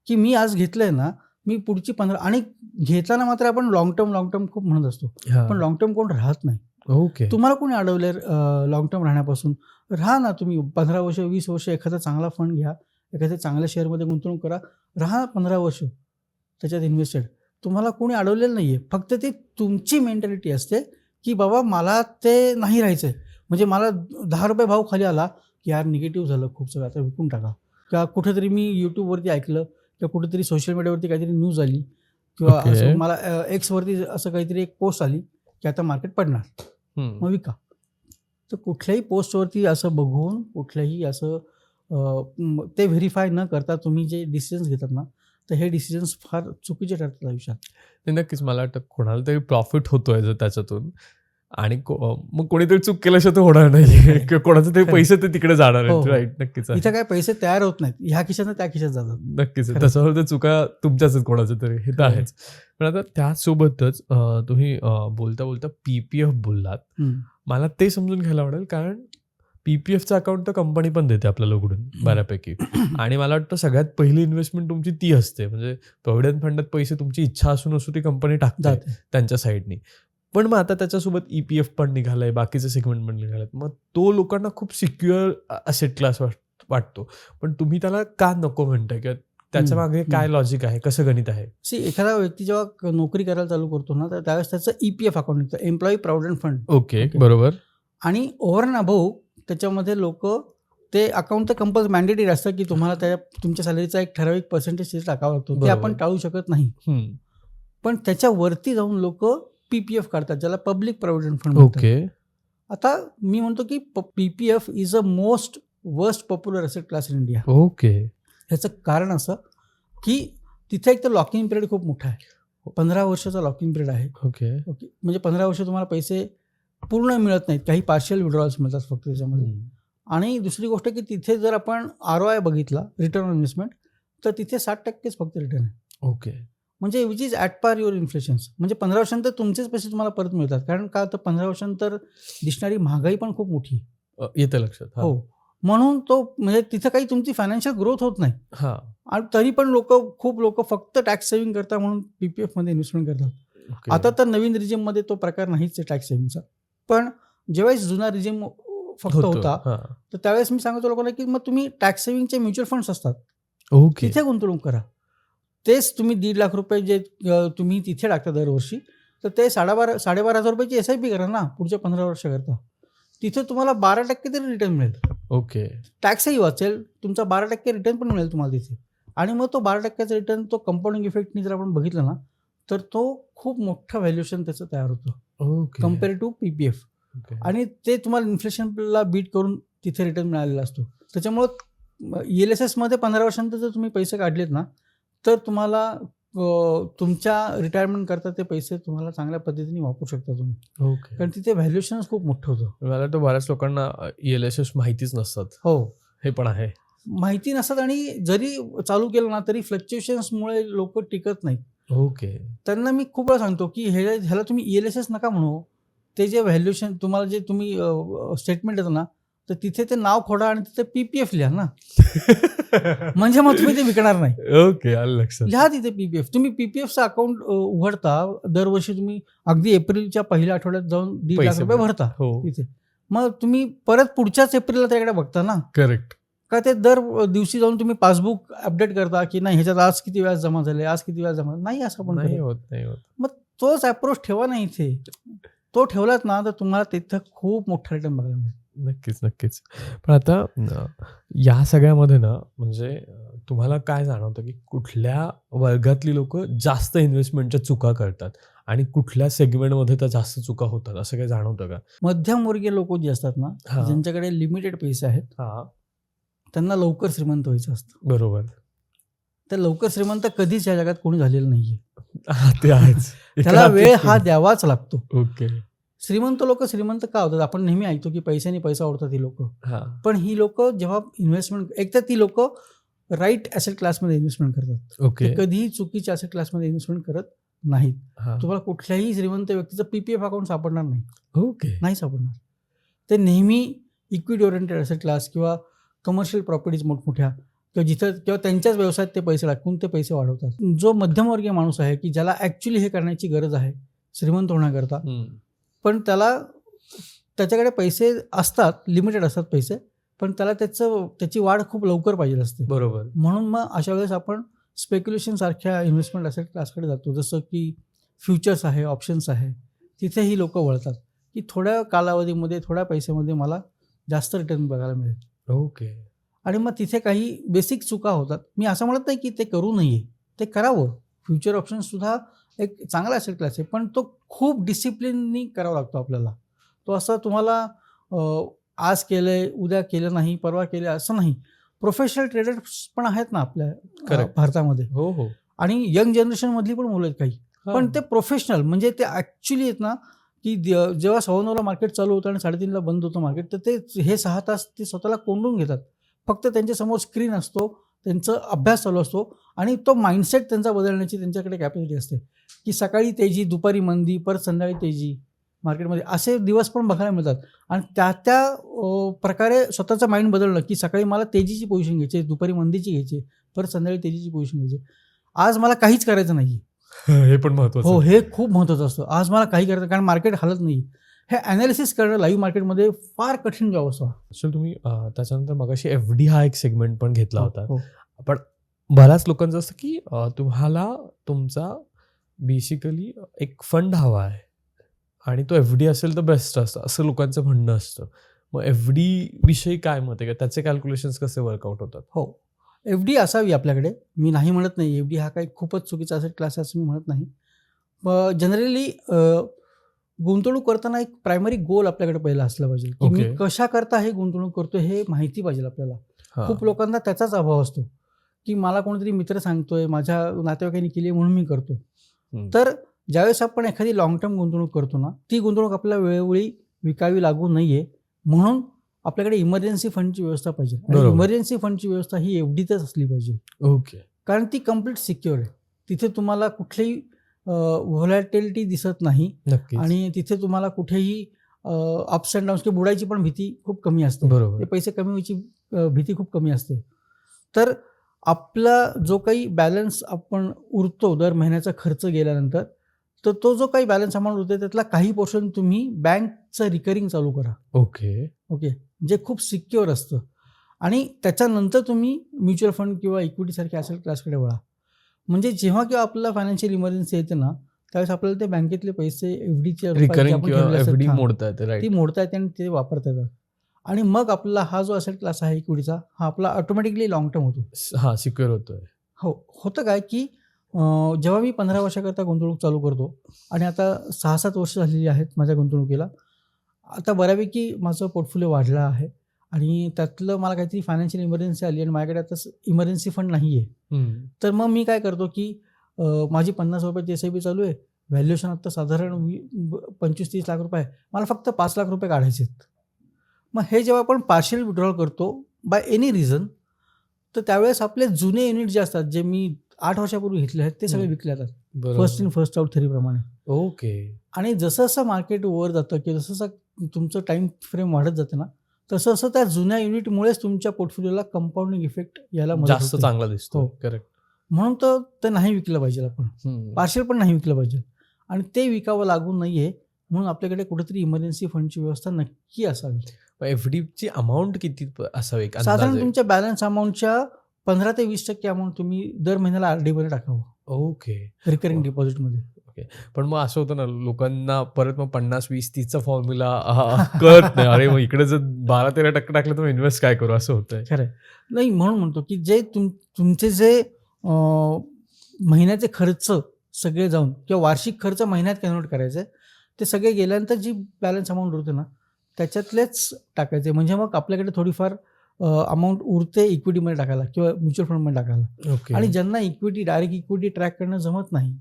की मी आज घेतलंय ना, मी पुढची 15, आणि घेताना मात्र आपण लॉंग टर्म खूप म्हणत असतो, पण लॉंग टर्म कोण राहत नाही. ओके. तुम्हाला कोणी अडवलंय लॉंग टर्म राहण्यापासून? राहा ना तुम्ही 15 वर्ष 20 वर्ष एखादा चांगला फंड घ्या, एखाद्या चांगल्या शेअरमध्ये गुंतवणूक करा, राहा 15 वर्ष त्याच्यात इन्व्हेस्टेड. तुम्हाला कोणी अडवलेलं नाही आहे. फक्त ती तुमची मेंटॅलिटी असते की बाबा मला ते नाही राहायचं आहे. म्हणजे मला 10 रुपये भाव खाली आला की यार निगेटिव्ह झालं खूप सगळं, आता विकून टाका. किंवा कुठेतरी मी यूट्यूबवरती ऐकलं किंवा कुठेतरी सोशल मीडियावरती काहीतरी न्यूज आली, किंवा असं मला Xवरती असं काहीतरी एक पोस्ट आली की आता मार्केट पडणार, मग विका. तर कुठल्याही पोस्टवरती असं बघून, कुठल्याही असं ते व्हेरीफाय न करता तुम्ही जे डिसिजन्स घेतात ना, तर हे डिसिजन्स फार चुकीचे ठरतात आयुष्यात. ते नक्कीच. मला वाटतं कोणाला तरी प्रॉफिट होतोय जर त्याच्यातून, आणि मग कोणीतरी चूक केल्याशिवाय तर होणार नाही, किंवा कोणाचे तरी पैसे ते तिकडे जाणार आहेत. राईट. नक्कीच. इथं काय पैसे तयार होत नाहीत, ह्या खिशानं त्या खिशात जातात. नक्कीच. त्याच्यावर तर चुका तुमच्याच आहेत कोणाचं तरी, हे तर आहेच. पण आता त्यासोबतच तुम्ही बोलता बोलता PPF बोललात. मला ते समजून घ्यायला आवडेल, कारण PPFचं अकाउंट तर कंपनी पण देते आपल्याला उघडून बऱ्यापैकी, आणि मला वाटतं सगळ्यात पहिली इन्व्हेस्टमेंट तुमची ती असते. म्हणजे प्रॉव्हिडंट फंडात पैसे तुमची इच्छा असून असू ती कंपनी टाकते त्यांच्या साईडनी. पण मग आता त्याच्यासोबत EPF पण निघालंय, बाकीचे सेगमेंट पण निघालेत. मग तो लोकांना खूप सिक्युअर असेट क्लास वाटतो, पण तुम्ही त्याला का नको म्हणताय? किंवा त्याच्या मागे काय लॉजिक आहे, कसं गणित आहे? एखादा व्यक्ती जेव्हा नोकरी करायला चालू करतो ना, तर त्यावेळेस त्याचं EPF अकाउंट निघतं, एम्प्लॉई प्रॉव्हिडंट फंड. ओके. बरोबर. आणि ओव्हर अँड अबोव्ह त्याच्यामध्ये लोक ते अकाउंट तर कंपल्सरी मॅन्डेटरी असतं की तुम्हाला तुमच्या सॅलरीचा एक ठराविक पर्सेंटेज तिथे टाकावं लागतो, ते बरोबर. आपण टाळू शकत नाही. पण त्याच्यावरती जाऊन लोक PPF काढतात, ज्याला पब्लिक प्रॉव्हिडंट फंड म्हणतात. ओके. आता मी म्हणतो की PPF is a most worst popular asset class in India. Okay. ह्याचं कारण असं की तिथे एक तर लॉक इन पिरियड खूप मोठा आहे, 15 वर्षाचा लॉक इन पिरियड आहे. ओके. ओके, म्हणजे 15 वर्ष तुम्हाला पैसे पूर्ण मिळत नाहीत, काही पार्शियल विड्रॉल्स मिळतात फक्त त्याच्यामध्ये. आणि दुसरी गोष्ट की तिथे जर आपण ROI बघितला, रिटर्न ऑन इन्व्हेस्टमेंट, तर तिथे 60% फक्त रिटर्न आहे. ओके. म्हणजे विच इज ॲट पार युअर इन्फ्लेशन्स. म्हणजे 15 वर्षानंतर तुमचेच पैसे तुम्हाला परत मिळतात. कारण का तर 15 वर्षानंतर दिसणारी महागाई पण खूप मोठी आहे. येतं लक्षात. हो, म्हणून तो म्हणजे तिथं काही तुमची फायनान्शियल ग्रोथ होत नाही. हां. आणि तरी पण खूप लोक फक्त टॅक्स सेव्हिंग करतात म्हणून PPF मध्ये इन्व्हेस्टमेंट करतात. ओके. आता तर नवीन रिजिममध्ये तो प्रकार नाहीच आहे टॅक्स सेव्हिंगचा. पण ज्यावेळेस जुना रिजिम फक्त होता, तर त्यावेळेस मी सांगतो लोकांना की मग तुम्ही टॅक्स सेव्हिंगचे म्युच्युअल फंड्स असतात, ओके. तिथे गुंतवणूक करा. तेच तुम्ही 1.5 लाख रुपये जे तुम्ही तिथे टाकता दरवर्षी, तर ते 12,500 रुपयाची SIP करा ना पुढच्या 15 वर्षाकरता. तिथे तुम्हाला 12% तरी रिटर्न मिळेल. ओके. टॅक्सही वाचेल, तुमचा 12% रिटर्न पण मिळेल तुम्हाला तिथे. आणि मग तो 12% रिटर्न तो कंपाऊंडिंग इफेक्टनी जर आपण बघितलं ना, तर तो खूप मोठं व्हॅल्युएशन त्याचं तयार होतं okay. Compare to PPF. Okay. आणि ते तुम्हाला इन्फ्लेशनला बीट करून तिथे रिटर्न मिळालेला असतो. त्याच्यामुळं ELSS मध्ये 15 वर्षांनंतर जर तुम्ही पैसे काढलेत ना, तर तुम्हाला तुमच्या रिटायरमेंट करता ते पैसे तुम्हाला चांगल्या पद्धतीने वापरू शकता तुम्ही. ओके. कारण तिथे व्हॅल्युएशनच खूप मोठं होतं. मला तर बऱ्याच लोकांना ELSS माहितीच नसतात. हो, हे पण आहे. माहिती नसतात आणि जरी चालू केलं ना तरी फ्लक्च्युएशन्समुळे लोक टिकत नाहीत. ओके. त्यांना मी खूप वेळा सांगतो की ह्याला तुम्ही ELSS नका म्हणू. ते जे व्हॅल्युएशन तुम्हाला जे तुम्ही स्टेटमेंट येतं ना, तर तिथे ते नाव खोडा आणि तिथे PPF लिहा ना. म्हणजे मग तुम्ही ते विकणार नाही. ओके, आलं लक्षात. लिहा तिथे PPF. तुम्ही PPFचं अकाउंट उघडता, दरवर्षी तुम्ही अगदी एप्रिलच्या पहिल्या आठवड्यात जाऊन 1.5 लाख रुपये भरता हो, तिथे. मग तुम्ही परत पुढच्याच एप्रिलला त्याकडे बघता ना. करेक्ट. का ते दर दिवशी जाऊन तुम्ही पासबुक अपडेट करता की नाही ह्याच्यात आज किती व्याज जमा झाले, आज किती व्याज जमा झाले? नाही, असं पण नाही होत. मग तोच अप्रोच ठेवा ना इथे. तो ठेवलात ना तर तुम्हाला तिथं खूप मोठा रिटर्न बघायला मिळेल. नक्कीच. पण आता या सगळ्यामध्ये ना, म्हणजे तुम्हाला काय जाणवतं की कुठल्या वर्गातली लोक जास्त इन्व्हेस्टमेंटच्या चुका करतात आणि कुठल्या सेगमेंटमध्ये त्या जास्त चुका होतात, असं काही जाणवतं का? मध्यमवर्गीय लोक जे असतात ना, हां. ज्यांच्याकडे लिमिटेड पैसे आहेत, हां, त्यांना लवकर श्रीमंत व्हायचं असतं. बरोबर. तर लवकर श्रीमंत कधीच या जगात कोणी झालेलं नाहीये. ते आहेच. त्याला वेळ हा द्यावाच लागतो. ओके. श्रीमंत लोक श्रीमंत का होतात? आपण नेहमी ऐकतो की पैशाने पैसा ओढतात ही लोक. हां. पण ही लोक जेव्हा इन्व्हेस्टमेंट, एक तर ती लोक राईट ॲसेट क्लासमध्ये इन्व्हेस्टमेंट करतात. ओके. ते कधीही चुकीच्या ॲसेट क्लासमध्ये इन्व्हेस्टमेंट करत नाहीत. हां. तुम्हाला कुठल्याही श्रीमंत व्यक्तीचं PPF अकाउंट सापडणार नाही. ओके. नाही सापडणार. ते नेहमी इक्विटी ओरिएंटेड ॲसेट क्लास किंवा कमर्शियल प्रॉपर्टीज मोठमोठ्या किंवा त्यांच्याच व्यवसायात ते पैसे टाकून ते पैसे वाढवतात. जो मध्यमवर्गीय माणूस आहे की ज्याला ॲक्च्युली हे करण्याची गरज आहे श्रीमंत होण्याकरता, पण त्याच्याकडे पैसे असतात, लिमिटेड असतात पैसे, पण त्याला त्याची वाढ खूप लवकर पाहिजे असते. बरोबर. म्हणून मग अशा वेळेस आपण स्पेक्युलेशन सारख्या इन्व्हेस्टमेंट ॲसेट क्लासकडे जातो, जसं की फ्युचर्स आहे, ऑप्शन्स आहे. तिथे ही लोक वळतात की थोड्या कालावधीमध्ये थोड्या पैशामध्ये मला जास्त रिटर्न बघायला मिळेल. ओके. आणि मग तिथे काही बेसिक चुका होतात. मी असं म्हणत नाही की ते करू नये, ते करावं. फ्युचर ऑप्शन्ससुद्धा एक चांगला ॲसेट क्लास आहे, पण तो खूप डिसिप्लिननी करावा लागतो आपल्याला. तो असं तुम्हाला आज केलंय, उद्या केलं नाही, परवा केलं असं नाही. प्रोफेशनल ट्रेडर्स पण आहेत ना आपल्या भारतामध्ये. हो. आणि यंग जनरेशनमधली पण मुलं आहेत काही. पण ते प्रोफेशनल, म्हणजे ते ॲक्च्युली आहेत ना, की जेव्हा 9:15ला मार्केट चालू होतं आणि 3:30ला बंद होतं मार्केट, तर ते हे 6 तास ते स्वतःला कोंडून घेतात. फक्त त्यांच्यासमोर स्क्रीन असतो, त्यांचा अभ्यास चालू असतो आणि तो माइंडसेट त्यांचा बदलण्याची त्यांच्याकडे कॅपॅसिटी असते, की सकाळी तेजी, दुपारी मंदी, परत संध्याकाळी तेजी मार्केटमध्ये, असे दिवस पण बघायला मिळतात. आणि त्या प्रकारे स्वतःचं माइंड बदलणं, की सकाळी मला तेजीची पोझिशन घ्यायची, दुपारी मंदीची घ्यायची, परत संध्याकाळी तेजीची पोझिशन घ्यायची. आज मला काहीच करायचं नाही, हे पण महत्त्वाचं. हो, हे खूप महत्त्वाचं असतं. आज मला काही करायचं, कारण मार्केट हलत नाही. हे ॲनालिसिस करणं लाईव्ह मार्केटमध्ये फार कठीण जॉब असतो. ॲक्च्युअली तुम्ही त्याच्यानंतर मगाशी FD हा एक सेगमेंट पण घेतला होता. हो. पण बऱ्याच लोकांचं असतं की तुम्हाला तुमचा बेसिकली एक फंड हवा आहे आणि तो FD असेल तर बेस्ट असतं, असं लोकांचं म्हणणं असतं. मग FD विषयी काय मत आहे का, त्याचे कॅल्क्युलेशन्स कसे वर्कआउट होतात? हो, FD असावी आपल्याकडे. मी नाही म्हणत नाही, FD हा काही खूपच चुकीचा असेट क्लास आहे असं मी म्हणत नाही. जनरली गुंतवणूक करताना एक प्रायमरी गोल आपल्याकडे पहिला असला पाहिजे, की मी Okay. कशाकरता हे गुंतवणूक करतो हे माहिती पाहिजे आपल्याला. हां. खूप लोकांना त्याचाच अभाव असतो, की मला कोणीतरी मित्र सांगतोय, माझ्या नातेवाईकांनी केली म्हणून मी करतो. तर ज्यावेळेस आपण एखादी लाँग टर्म गुंतवणूक करतो ना, ती गुंतवणूक आपल्याला वेळोवेळी विकावी लागू नये म्हणून आपल्याकडे इमर्जन्सी फंडची व्यवस्था पाहिजे. आणि बरोबर. इमर्जन्सी फंडची व्यवस्था ही FDतच असली पाहिजे. ओके. कारण ती कंप्लीट सिक्युअर आहे. तिथे तुम्हाला कुठलीही व्हॉलॅटिलिटी दिसत नाही नक्कीच. आणि तिथे तुम्हाला कुठेही अप्स अँड डाऊन्स किंवा बुडायची पण भीती खूप कमी असते. बरोबर. ते पैसे कमी व्हायची भीती खूप कमी असते. तर आपला जो काही बॅलन्स आपण उरतो दर महिन्याचा खर्च गेल्यानंतर, तर तो जो काही बॅलन्स अमाऊंट उरतो त्यातला काही पोर्शन तुम्ही बँकचं रिकरिंग चालू करा. ओके. जे खूप सिक्युअर असतं आणि त्याच्यानंतर तुम्ही म्युच्युअल फंड किंवा इक्विटीसारख्या असेल क्लासकडे वळा. म्हणजे जेव्हा केव्हा आपल्याला फायनान्शियल इमर्जन्सी येते ना, त्यावेळेस आपल्याला ते बँकेतले पैसे FDच्या रिकरिंग किंवा FD मोडता येते, ती राईट? मोडता येते आणि ते वापरता येतात. आणि मग आपला हा जो असेट क्लास आहे इक्विटीचा, हा आपला ऑटोमॅटिकली लाँग टर्म होतो. हां, सिक्युअर होतोय. हो, होतं काय की जेव्हा मी 15 वर्षाकरता गुंतवणूक चालू करतो आणि आता 6-7 वर्ष झालेली आहेत माझ्या गुंतवणुकीला. आता बऱ्यापैकी माझं पोर्टफोलिओ वाढला आहे आणि त्यातलं मला काहीतरी फायनान्शियल इमर्जन्सी आली आणि माझ्याकडे आता इमर्जन्सी फंड नाही आहे. तर मग मी काय करतो की माझी ₹50ची SIP चालू आहे. व्हॅल्युएशन आत्ता साधारण 25-30 लाख रुपये आहे. मला फक्त 5 लाख रुपये काढायचे आहेत. मग हे जेव्हा आपण पार्शियल विड्रॉल करतो बाय एनी रिझन, तर त्यावेळेस आपले जुने युनिट जे असतात, जे मी 8 वर्षापूर्वी घेतले आहेत, ते सगळे विकले जातात. फर्स्ट इन फर्स्ट आउट थेरीप्रमाणे. ओके. आणि जसं जसं मार्केट वर जातं किंवा जसं जसं तुमचं टाईम फ्रेम वाढत जातं ना, तसं तसं त्या जुन्या युनिटमुळेच तुमच्या पोर्टफोलिओला कंपाऊंडिंग इफेक्ट यायला मदत जास्त होते. चांगला दिसतो. हो. करेक्ट. म्हणून तर ते नाही विकलं पाहिजे आपण. पार्शियल पण नाही विकलं पाहिजे आणि ते विकावं लागू नये म्हणून आपल्याकडे कुठेतरी इमर्जन्सी फंडची व्यवस्था नक्की असावी. FDची अमाऊंट किती असावी एक साधारण अंदाजे? तुमच्या बॅलन्स अमाऊंटच्या 15 ते 20% अमाऊंट तुम्ही दर महिन्याला RD मध्ये टाकावं, ओके. रिकरिंग डिपॉझिटमध्ये. पण मग असं होतं ना, लोकांना परत मग 50-20-30चा फॉर्म्युला कळत नाही. अरे मग इकडे जर 12-13% टाकलं तर इन्व्हेस्ट काय करू, असं होतंय. खरं आहे. नाही, म्हणून म्हणतो की जे तुमचे जे महिन्याचे खर्च सगळे जाऊन किंवा वार्षिक खर्च महिन्यात कन्व्हर्ट करायचे, ते सगळे गेल्यानंतर जी बॅलन्स अमाऊंट उरते ना, त्याच्यातलेच टाकायचे. म्हणजे मग आपल्याकडे थोडीफार अमाऊंट उरते इक्विटीमध्ये टाकायला किंवा म्युच्युअल फंडमध्ये टाकायला. ओके. आणि ज्यांना डायरेक्ट इक्विटी ट्रॅक करणं जमत नाही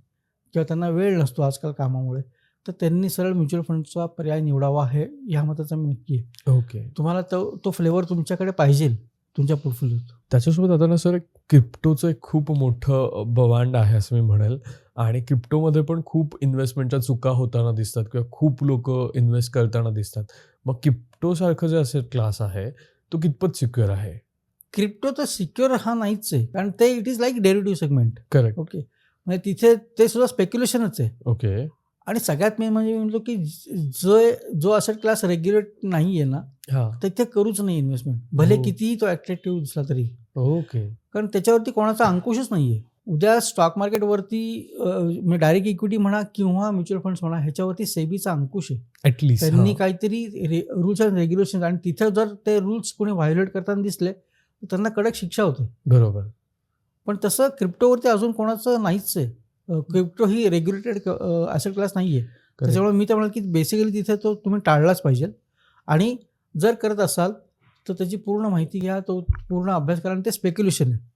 किंवा त्यांना वेळ नसतो आजकाल कामामुळे, तर त्यांनी सरळ म्युच्युअल फंडचा पर्याय निवडावा हे ह्या मताचा मी नक्की आहे. ओके. तुम्हाला तो फ्लेवर तुमच्याकडे पाहिजे तुमच्या पोर्टफोलिओत. त्याच्यासोबत आता ना सर, क्रिप्टोचं एक खूप मोठं बवांड आहे असं मी म्हणेल. आणि क्रिप्टोमध्ये पण खूप इन्व्हेस्टमेंटच्या चुका होताना दिसतात किंवा खूप लोक इन्व्हेस्ट करताना दिसतात. मग क्रिप्टोसारखं जे असेट क्लास आहे तो कितपत सिक्युअर आहे? क्रिप्टो तर सिक्युअर हा नाहीच आहे, कारण ते it is like derivative segment. Correct. Okay, म्हणजे तिथे ते सुद्धा स्पेक्युलेशनच आहे. ओके. आणि सगळ्यात मेन म्हणजे म्हणतो की जो असेट क्लास रेग्युलेट नाही आहे ना, हां. तिथे करूच नाही इन्व्हेस्टमेंट, भले हो. कितीही तो अट्रॅक्टिव्ह दिसला तरी. ओके. कारण त्याच्यावरती कोणाचा अंकुशच नाही आहे. उद्या स्टॉक मार्केटवरती म्हणजे डायरेक्ट इक्विटी म्हणा किंवा म्युच्युअल फंड्स म्हणा, ह्याच्यावरती सेबीचा अंकुश आहे. ॲटलिस्ट त्यांनी काहीतरी रूल्स अँड रेग्युलेशन, आणि तिथं जर ते रूल्स कोणी व्हायोलेट करताना दिसले तर त्यांना कडक शिक्षा होते. बरोबर. पण तसं क्रिप्टोवरती अजून कोणाचं नाहीच आहे. क्रिप्टो ही रेग्युलेटेड असेट क्लास नाही आहे. त्याच्यामुळे मी तर म्हणेल की बेसिकली तिथे तो तुम्ही टाळलाच पाहिजे. आणि जर करत असाल तर त्याची पूर्ण माहिती घ्या, तो पूर्ण अभ्यास करा. आणि ते स्पेक्युलेशन आहे.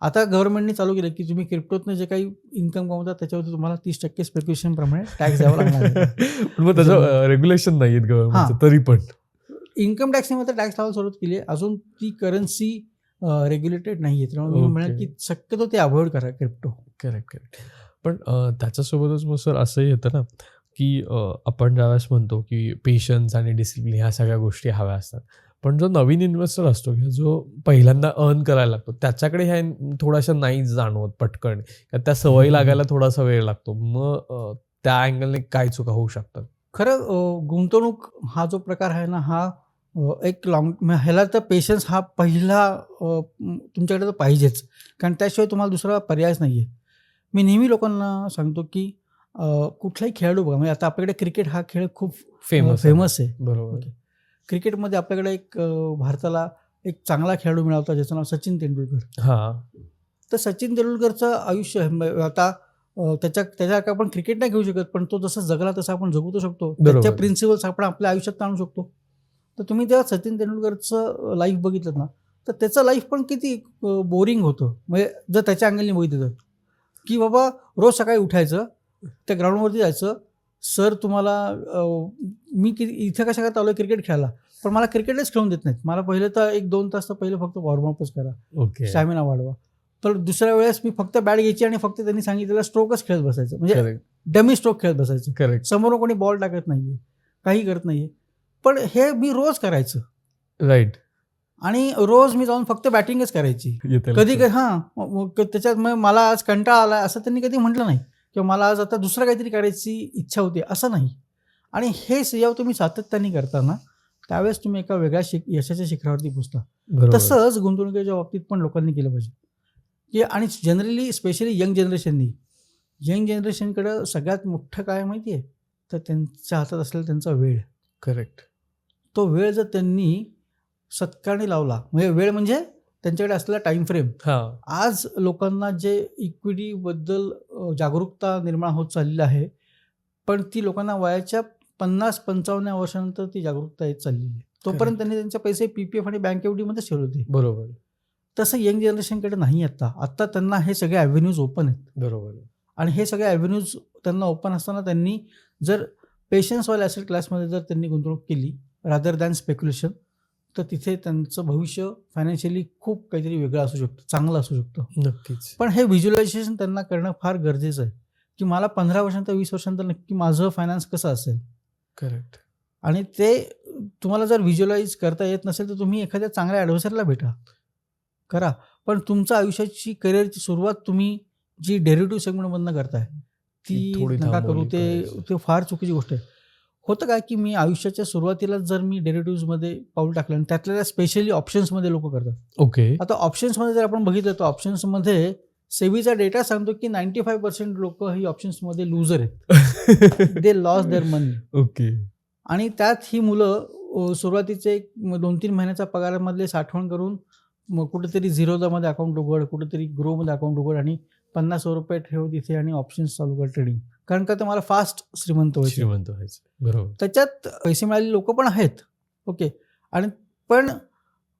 आता गव्हर्नमेंटने चालू केलं की तुम्ही क्रिप्टोतनं जे काही इन्कम कमवतात त्याच्यावरती तुम्हाला 30% स्पेक्युलेशन प्रमाणे टॅक्स द्यावा लागणार आहे. पण मग त्याचं रेग्युलेशन नाही आहेत गव्हर्नमेंटचं तरी पण. इन्कम टॅक्सने मात्र टॅक्स लावायला सुरुवात केली आहे. अजून ती करन्सी रेग्युलेटेड नाही आहे. त्यामुळे मी म्हणेल की शक्यतो ते अवॉइड करा क्रिप्टो. करेक्ट. पण त्याच्यासोबतच मग सर असंही येतं ना की आपण ज्यावेळेस म्हणतो की पेशन्स आणि डिसिप्लिन ह्या सगळ्या गोष्टी हव्या असतात, पण जो नवीन इन्व्हेस्टर असतो किंवा जो पहिल्यांदा अर्न करायला लागतो त्याच्याकडे ह्या थोड्याशा नाही जाणवत पटकन, त्या सवयी लागायला थोडासा वेळ लागतो. मग त्या अँगलने काय चुका होऊ शकतात? खरं गुंतवणूक हा जो प्रकार आहे ना, हा एक ह्याला तर पेशन्स हा पहिला तुमच्याकडे तर पाहिजेच, कारण त्याशिवाय तुम्हाला दुसरा पर्यायच नाही आहे. मी नेहमी लोकांना सांगतो की कुठलाही खेळाडू बघा, म्हणजे आता आपल्याकडे क्रिकेट हा खेळ खूप फेमस आहे. बरोबर. क्रिकेटमध्ये आपल्याकडे एक भारताला एक चांगला खेळाडू मिळाला होता ज्याचं नाव सचिन तेंडुलकर. हां. तर सचिन तेंडुलकरचं आयुष्य आता त्याच्या आपण क्रिकेट नाही घेऊ शकत, पण तो जसं जगला तसं आपण जगू तर शकतो. त्याच्या प्रिन्सिपल्स आपण आपल्या आयुष्यात आणू शकतो. तर तुम्ही जेव्हा सचिन तेंडुलकरचं लाईफ बघितलं ना, तर त्याचं लाईफ पण किती बोरिंग होतं. म्हणजे जर त्याच्या अँगलने बघितलं तर, की बाबा रोज सकाळी उठायचं, त्या ग्राउंडवरती जायचं, सर तुम्हाला मी इथं कशा काय चालू आहे क्रिकेट खेळायला, पण मला क्रिकेटच खेळून देत नाहीत. मला पहिले तर 1-2 तास तर पहिले फक्त वॉर्मअपच करा, स्टॅमिना वाढवा. तर दुसऱ्या वेळेस मी फक्त बॅट घ्यायची आणि फक्त त्यांनी सांगितलेलं स्ट्रोकच खेळत बसायचं, म्हणजे डमी स्ट्रोक खेळत बसायचं. समोरून कोणी बॉल टाकत नाहीये, काही करत नाहीये, पण हे मी रोज करायचं. राईट. आणि रोज मी जाऊन फक्त बॅटिंगच करायची. कधी त्याच्यात मला आज कंटाळा आला असं त्यांनी कधी म्हटलं नाही, किंवा मला आज आता दुसरं काहीतरी करायची इच्छा होती असं नाही. आणि हे जेव्हा तुम्ही सातत्याने करता ना, त्यावेळेस तुम्ही एका वेगळ्या यशाच्या शिखरावरती पोहोचता. तसंच गुंतवणुकीच्या बाबतीत पण लोकांनी केलं पाहिजे, की आणि जनरली स्पेशली यंग जनरेशनकडं सगळ्यात मोठं काय माहिती आहे, तर त्यांच्या हातात असलेला त्यांचा वेळ. करेक्ट. तो वेळ जर त्यांनी सत्कारणी लावला, म्हणजे वेळ म्हणजे त्यांच्याकडे असलेला टाइम फ्रेम. आज लोकांना जे इक्विटीबद्दल जागरूकता निर्माण होत चाललेली आहे, पण ती लोकांना वयाच्या 50-55 वर्षानंतर ती जागरूकता येत चाललेली आहे. तोपर्यंत त्यांनी त्यांचे पैसे PPF आणि बँक एफडीमध्येच ठेवले होते. बरोबर. तसं यंग जनरेशनकडे नाही. आता त्यांना हे सगळे ॲव्हेन्यूज ओपन आहेत. बरोबर. आणि हे सगळे ॲव्हेन्यूज त्यांना ओपन असताना त्यांनी जर पेशन्सवाल्या ॲसेट क्लासमध्ये जर त्यांनी गुंतवणूक केली रादर दॅन स्पेक्युलेशन, तर तिथे त्यांचं भविष्य फायनान्शियली खूप काहीतरी वेगळं असू शकतं, चांगलं असू शकतं. नक्कीच. पण हे व्हिज्युअलायझेशन त्यांना करणं फार गरजेचं आहे, की मला 15 वर्षांतर 20 वर्षांतर नक्की माझं फायनान्स कसं असेल. करेक्ट. आणि ते तुम्हाला जर व्हिज्युअलाइज करता येत नसेल तर तुम्ही एखाद्या चांगल्या ॲडव्हायझरला भेटा, करा. पण तुमच्या आयुष्याची करिअरची सुरुवात तुम्ही जी डेरिव्हेटिव्ह सेगमेंटमधनं करताय ती नका करू. ते फार चुकीची गोष्ट आहे. होतं काय की मी आयुष्याच्या सुरुवातीलाच जर मी डेरिव्हेटिव्हमध्ये पाऊल टाकलं, आणि त्यातल्या स्पेशली ऑप्शन्समध्ये लोक करतात. ओके. आता ऑप्शन्समध्ये जर आपण बघितलं तर ऑप्शन्समध्ये सेबीचा डेटा सांगतो की 95% लोक ही ऑप्शन्समध्ये लुझर आहेत. दे लॉस देअर मनी. ओके. आणि त्यात ही मुलं सुरुवातीचे 2-3 महिन्याच्या पगारामधले साठवण करून मग कुठेतरी झिरोदामध्ये अकाउंट उघड, कुठेतरी ग्रोमध्ये अकाउंट उघड आणि ₹50 ठेव तिथे आणि ऑप्शन्स चालू कर ट्रेडिंग. कारण का तुम्हाला फास्ट श्रीमंत व्हायचं. बरोबर. त्याच्यात पैसे मिळालेले लोक पण आहेत. ओके. आणि पण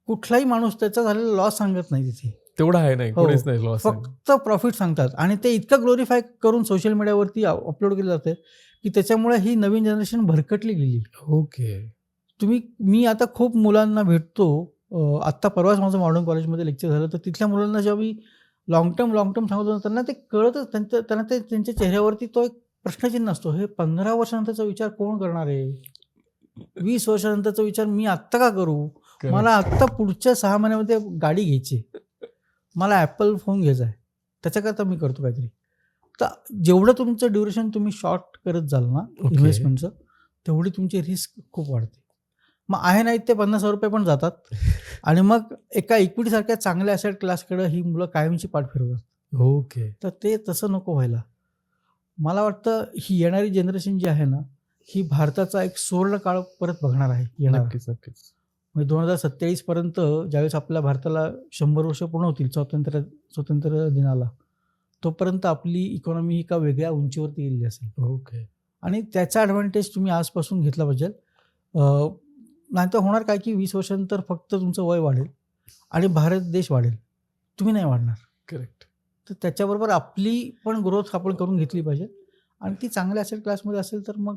कुठलाही माणूस त्याचा झालेला लॉस सांगत नाही तिथे. तेवढा आहे नाही, कोणीच नाही लॉस. फक्त प्रॉफिट सांगतात. आणि ते इतकं ग्लोरिफाय करून सोशल मीडियावरती अपलोड केले जाते की त्याच्यामुळे ही नवीन जनरेशन भरकटली गेली. ओके. मी आता खूप मुलांना भेटतो. आत्ता परवाच माझं मॉडर्न कॉलेजमध्ये लेक्चर झालं, तर तिथल्या मुलांना जेव्हा मी लॉंग टर्म सांगतो त्यांना ते कळतच, त्यांना ते त्यांच्या चेहऱ्यावरती तो एक प्रश्नचिन्ह असतो. हे 15 वर्षानंतरचा विचार कोण करणार आहे? 20 वर्षानंतरचा विचार मी आत्ता का करू? मला आत्ता पुढच्या 6 महिन्यामध्ये गाडी घ्यायची, मला ॲपल फोन घ्यायचा आहे, त्याच्याकरता मी करतो काहीतरी. तर जेवढं तुमचं ड्युरेशन तुम्ही शॉर्ट करत जाल ना इन्व्हेस्टमेंटचं, तेवढी तुमची रिस्क खूप वाढते. मग आहे नाही ते ₹50,000 पण जातात. आणि मग एका इक्विटीसारख्या चांगल्या ॲसेट क्लासकडे ही मुलं कायमची पाठ फिरवतात. ओके. तर ते तसं नको व्हायला. मला वाटतं ही येणारी जनरेशन जी आहे ना, ही भारताचा एक सुवर्ण काळ परत बघणार आहे. नक्कीच. म्हणजे 2047 पर्यंत ज्यावेळेस आपल्या भारताला 100 वर्ष पूर्ण होतील स्वातंत्र्य दिनाला, तोपर्यंत आपली इकॉनॉमी ही एका वेगळ्या उंचीवरती गेलेली असेल. ओके. आणि त्याचा ॲडव्हान्टेज तुम्ही आजपासून घेतला पाहिजे. नाहीतर होणार काय की 20 वर्षानंतर फक्त तुमचं वय वाढेल आणि भारत देश वाढेल, तुम्ही नाही वाढणार. करेक्ट. तर त्याच्याबरोबर आपली पण ग्रोथ आपण करून घेतली पाहिजे. आणि ती चांगल्या ॲसेट क्लासमध्ये असेल तर मग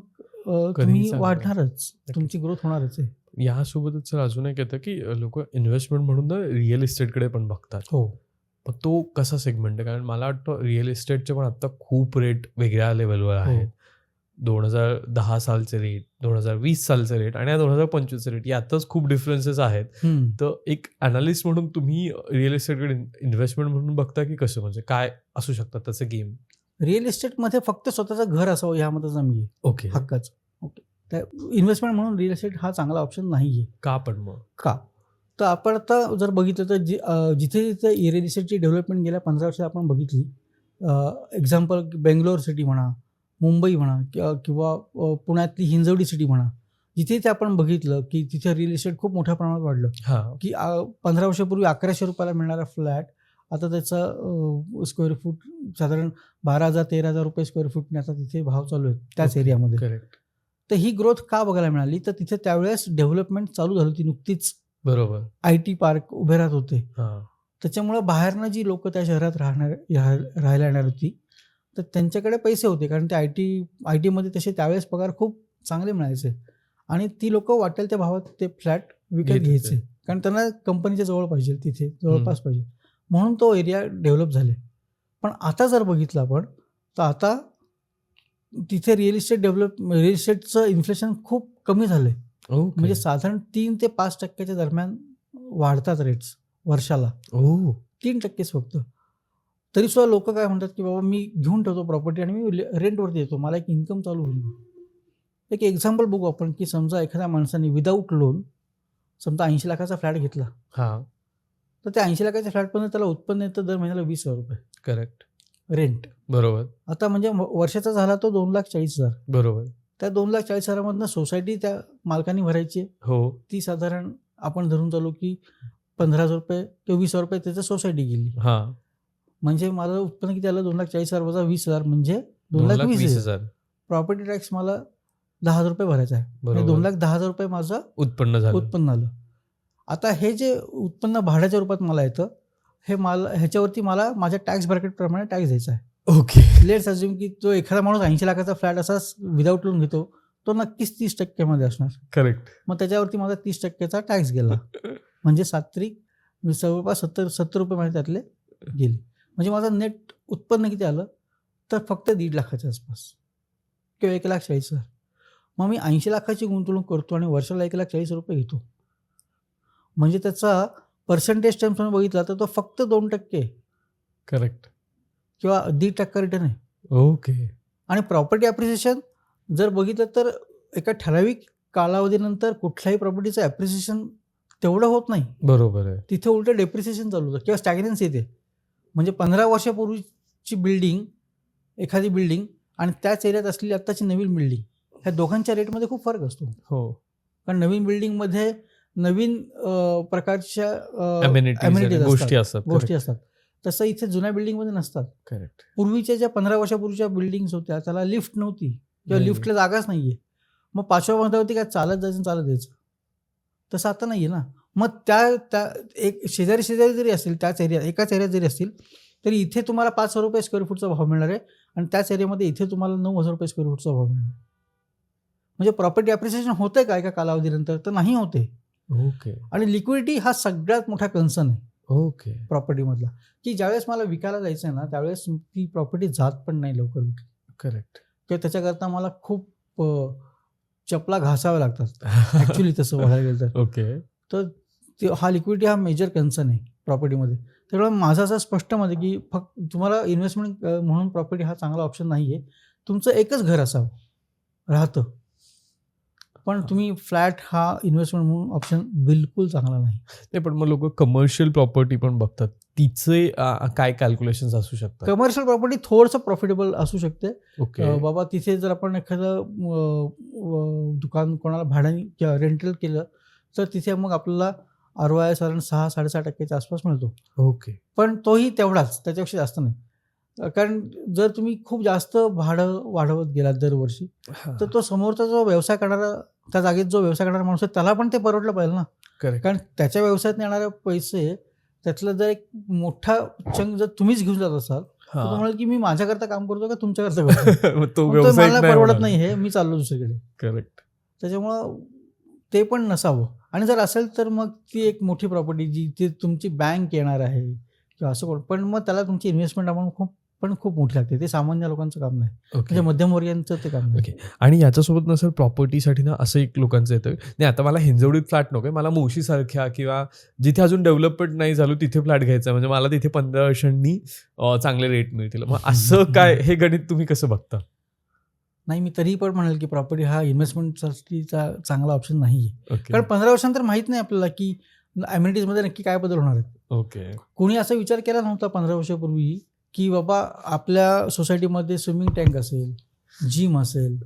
तुम्ही वाढणारच, तुमची ग्रोथ होणारच आहे. यासोबतच सर अजून एक येतं की लोक इन्व्हेस्टमेंट म्हणून रिअल इस्टेटकडे पण बघतात. हो. पण तो कसा सेगमेंट आहे? कारण मला वाटतं रिअल इस्टेटचे पण आता खूप रेट वेगळ्या लेवलवर आहेत. 2010 सालचे रेट, 2020 सालचे रेट आणि 2025चे रेट यातच खूप डिफरन्सेस आहेत. तर एक अनालिस्ट म्हणून तुम्ही रिअल इस्टेटकडे इन्व्हेस्टमेंट म्हणून बघता की कसं, म्हणजे काय असू शकतात त्याचे गेम? रिअल इस्टेटमध्ये फक्त स्वतःचं घर असावं ह्यामध्येच मी आहे. ओके. हक्काचं. ओके. त्या इन्व्हेस्टमेंट म्हणून रिअल इस्टेट हा चांगला ऑप्शन नाही आहे. का पण मग? का? तर आपण आता जर बघितलं तर जिथे रिअल इस्टेटची डेव्हलपमेंट गेल्या 15 वर्षात आपण बघितली, एक्झाम्पल बेंगलोर सिटी म्हणा, मुंबई म्हणा किंवा पुण्यातली हिंजवडी सिटी म्हणा, जिथे ते आपण बघितलं की तिथे रिअल इस्टेट खूप मोठ्या प्रमाणात वाढलं, हा की 15 वर्षापूर्वी 1100 रुपयाला मिळणारा फ्लॅट आता त्याचा स्क्वेअर फूट साधारण 12,000-13,000 रुपये स्क्वेअर फूटने आता तिथे भाव चालू आहेत त्याच एरियामध्ये. करेक्ट. तर ही ग्रोथ का बघायला मिळाली, तर तिथे त्यावेळेस डेव्हलपमेंट चालू झाली होती नुकतीच. बरोबर. IT पार्क उभे राहत होते. हा त्याच्यामुळं बाहेरनं जी लोक त्या शहरात राहायला येणार होती, तर त्यांच्याकडे पैसे होते, कारण ते आय टीमध्ये तसे त्यावेळेस पगार खूप चांगले मिळायचे आणि ती लोक वाटेल त्या भावात ते फ्लॅट विकत घेत होते. घ्यायचे, कारण त्यांना कंपनीच्या जवळ पाहिजे, तिथे जवळपास पाहिजे, म्हणून तो एरिया डेव्हलप झाले. पण आता जर बघितलं आपण, तर आता तिथे रिअल इस्टेटचं इन्फ्लेशन खूप कमी झालं आहे. म्हणजे साधारण 3 ते 5% दरम्यान वाढतात रेट्स वर्षाला. 3%च फक्त. तरी सुद्धा लोक काय म्हणतात की बाबा मी घेऊन ठेवतो प्रॉपर्टी आणि मी रेंटवरती देतो, मला एक इन्कम चालू होईल. एक एक्झाम्पल बघू आपण, की समजा एखाद्या माणसाने विदाऊट लोन समजा 80 लाखाचा फ्लॅट घेतला, हा तर त्या 80 लाखाच्या फ्लॅटपर्यंत त्याला उत्पन्न येतं दर महिन्याला 20,000 रुपये करेक्ट. रेंट. बरोबर. आता म्हणजे वर्षाचा झाला तो 2,40,000. बरोबर. त्या 2,40,000मधनं सोसायटी त्या मालकांनी भरायची, हो ती साधारण आपण धरून चालू की 15,000 रुपये किंवा 20,000 रुपये त्याचं सोसायटी गेली. हा म्हणजे माझं उत्पन्न किती आलं, 2,40,000 वजा 20,000 म्हणजे 2,20,000. प्रॉपर्टी टॅक्स मला 10,000 रुपये भरायचा आहे, म्हणजे 2,10,000 रुपये माझं उत्पन्न आलं. आता हे जे उत्पन्न भाड्याच्या रूपात मला येतं, हे ह्याच्यावरती मला माझ्या टॅक्स ब्रॅकेटप्रमाणे टॅक्स द्यायचा आहे. लेट्स अज्युम की जो एखादा माणूस 80 लाखाचा फ्लॅट असाच विदाऊट लोन घेतो, तो नक्कीच 30% असणार. करेक्ट. मग त्याच्यावरती माझा 30%चा टॅक्स गेला, म्हणजे 7 जवळपास 70 रुपये माझे त्यातले गेले. म्हणजे माझं नेट उत्पन्न किती आलं, तर फक्त 1.5 लाखाच्या आसपास किंवा 1,40,000. मग मी 80 लाखाची गुंतवणूक करतो आणि वर्षाला 1,40,000 रुपये घेतो, म्हणजे त्याचा पर्सेंटेज टर्म्स बघितला तर तो फक्त 2% करेक्ट किंवा 1.5% रिटर्न आहे. आणि प्रॉपर्टी ॲप्रिसिएशन जर बघितलं तर एका ठराविक कालावधीनंतर कुठल्याही प्रॉपर्टीचं ॲप्रिसिएशन तेवढं होत नाही. बरोबर आहे. तिथे उलटं डेप्रिसिएशन चालू होतं किंवा स्टॅग्नन्सी येते. म्हणजे 15 वर्षापूर्वीची एखादी बिल्डिंग आणि त्याच एरियात असलेली आत्ताची नवीन बिल्डिंग, ह्या दोघांच्या रेटमध्ये खूप फरक असतो. हो, कारण नवीन बिल्डिंगमध्ये नवीन प्रकारच्या गोष्टी असतात. तसं इथे जुन्या बिल्डिंगमध्ये नसतात. करेक्ट. पूर्वीच्या ज्या 15 वर्षापूर्वीच्या बिल्डिंग्स होत्या त्याला लिफ्ट नव्हती किंवा लिफ्टला जागाच नाहीये. मग 5व्या मजल्यावरती काय चालत जायचं चालत यायचं, तसं आता नाहीये ना. मग त्या एक शेजारी जरी असतील त्याच एकाच एरियात जरी असतील तरी इथे तुम्हाला 5,000 रुपये स्क्वेअर फूटचा भाव मिळणार आहे आणि त्याच एरियामध्ये इथे तुम्हाला 9,000 रुपये स्क्वेअर फूटचा भाव मिळणार आहे. म्हणजे प्रॉपर्टी ॲप्रिसिएशन होतंय का एका कालावधीनंतर, तर नाही होते. आणि लिक्विडिटी हा सगळ्यात मोठा कन्सर्न आहे प्रॉपर्टीमधला, की ज्यावेळेस मला विकायला जायचं आहे ना त्यावेळेस ती प्रॉपर्टी जात पण नाही लवकर विकली. करेक्ट. किंवा त्याच्याकरता मला खूप चपला घासाव्या लागतात ॲक्च्युली तसं बघायला गेलं तर हा लिक्विडिटी हा मेजर कन्सर्न आहे प्रॉपर्टीमध्ये. त्यामुळे माझं असं स्पष्ट मत आहे की फक्त तुम्हाला इन्व्हेस्टमेंट म्हणून प्रॉपर्टी हा चांगला ऑप्शन नाही आहे. तुमचं एकच घर असावं राहतं, पण तुम्ही फ्लॅट हा इन्व्हेस्टमेंट म्हणून ऑप्शन बिलकुल चांगला नाही. पण मग लोक कमर्शियल प्रॉपर्टी पण बघतात, तिचे काय कॅल्क्युलेशन्स असू शकतात? कमर्शियल प्रॉपर्टी थोडंसं प्रॉफिटेबल असू शकते. बाबा तिथे जर आपण एखादं दुकान कोणाला भाड्याने किंवा रेंटल केलं तर तिथे मग आपल्याला ROI साधारण 6-6.5% आसपास मिळतो. पण तोही तेवढाच, त्याच्यापेक्षा जास्त नाही. कारण जर तुम्ही खूप जास्त भाडं वाढवत गेलात दरवर्षी तर तो समोरचा जो व्यवसाय करणारा, त्या जागेत जो व्यवसाय करणारा माणूस आहे त्याला पण ते परवडलं पाहिजे ना. कारण त्याच्या व्यवसायात येणारे पैसे त्यातलं जर एक मोठा चंक जर तुम्हीच घेऊन जात असाल तर म्हणाल की मी माझ्याकरता काम करतो का तुमच्याकरता करतो, मला परवडत नाही हे, मी चाललो दुसरीकडे. करेक्ट. त्याच्यामुळं ते पण नसावं. आणि जर असेल तर मग ती एक मोठी प्रॉपर्टी जी ती तुमची बँक येणार आहे किंवा असं, पण मग त्याला तुमची इन्व्हेस्टमेंट आपण खूप मोठी लागते. ते सामान्य लोकांचं काम नाही, म्हणजे मध्यमवर्गीयांचं ते काम नाही. आणि याच्यासोबत ना सर प्रॉपर्टीसाठी ना असं एक लोकांचं येतं नाही, आता मला हिंजवडीत फ्लॅट नको, मला मोशीसारख्या किंवा जिथे अजून डेव्हलपमेंट नाही झालं तिथे फ्लॅट घ्यायचा, म्हणजे मला तिथे 15 वर्षांनी चांगले रेट मिळतील. मग असं काय, हे गणित तुम्ही कसं बघता? नाही, मी तरी पण म्हणेल की प्रॉपर्टी हा इन्व्हेस्टमेंटसाठीचा चांगला ऑप्शन नाही आहे. कारण 15 वर्षांतर माहीत नाही आपल्याला की ॲम्युनिटीजमध्ये नक्की काय बदल होणार आहेत. कोणी असा विचार केला नव्हता 15 वर्षापूर्वी की बाबा आपल्या सोसायटीमध्ये स्विमिंग टँक असेल, जिम असेल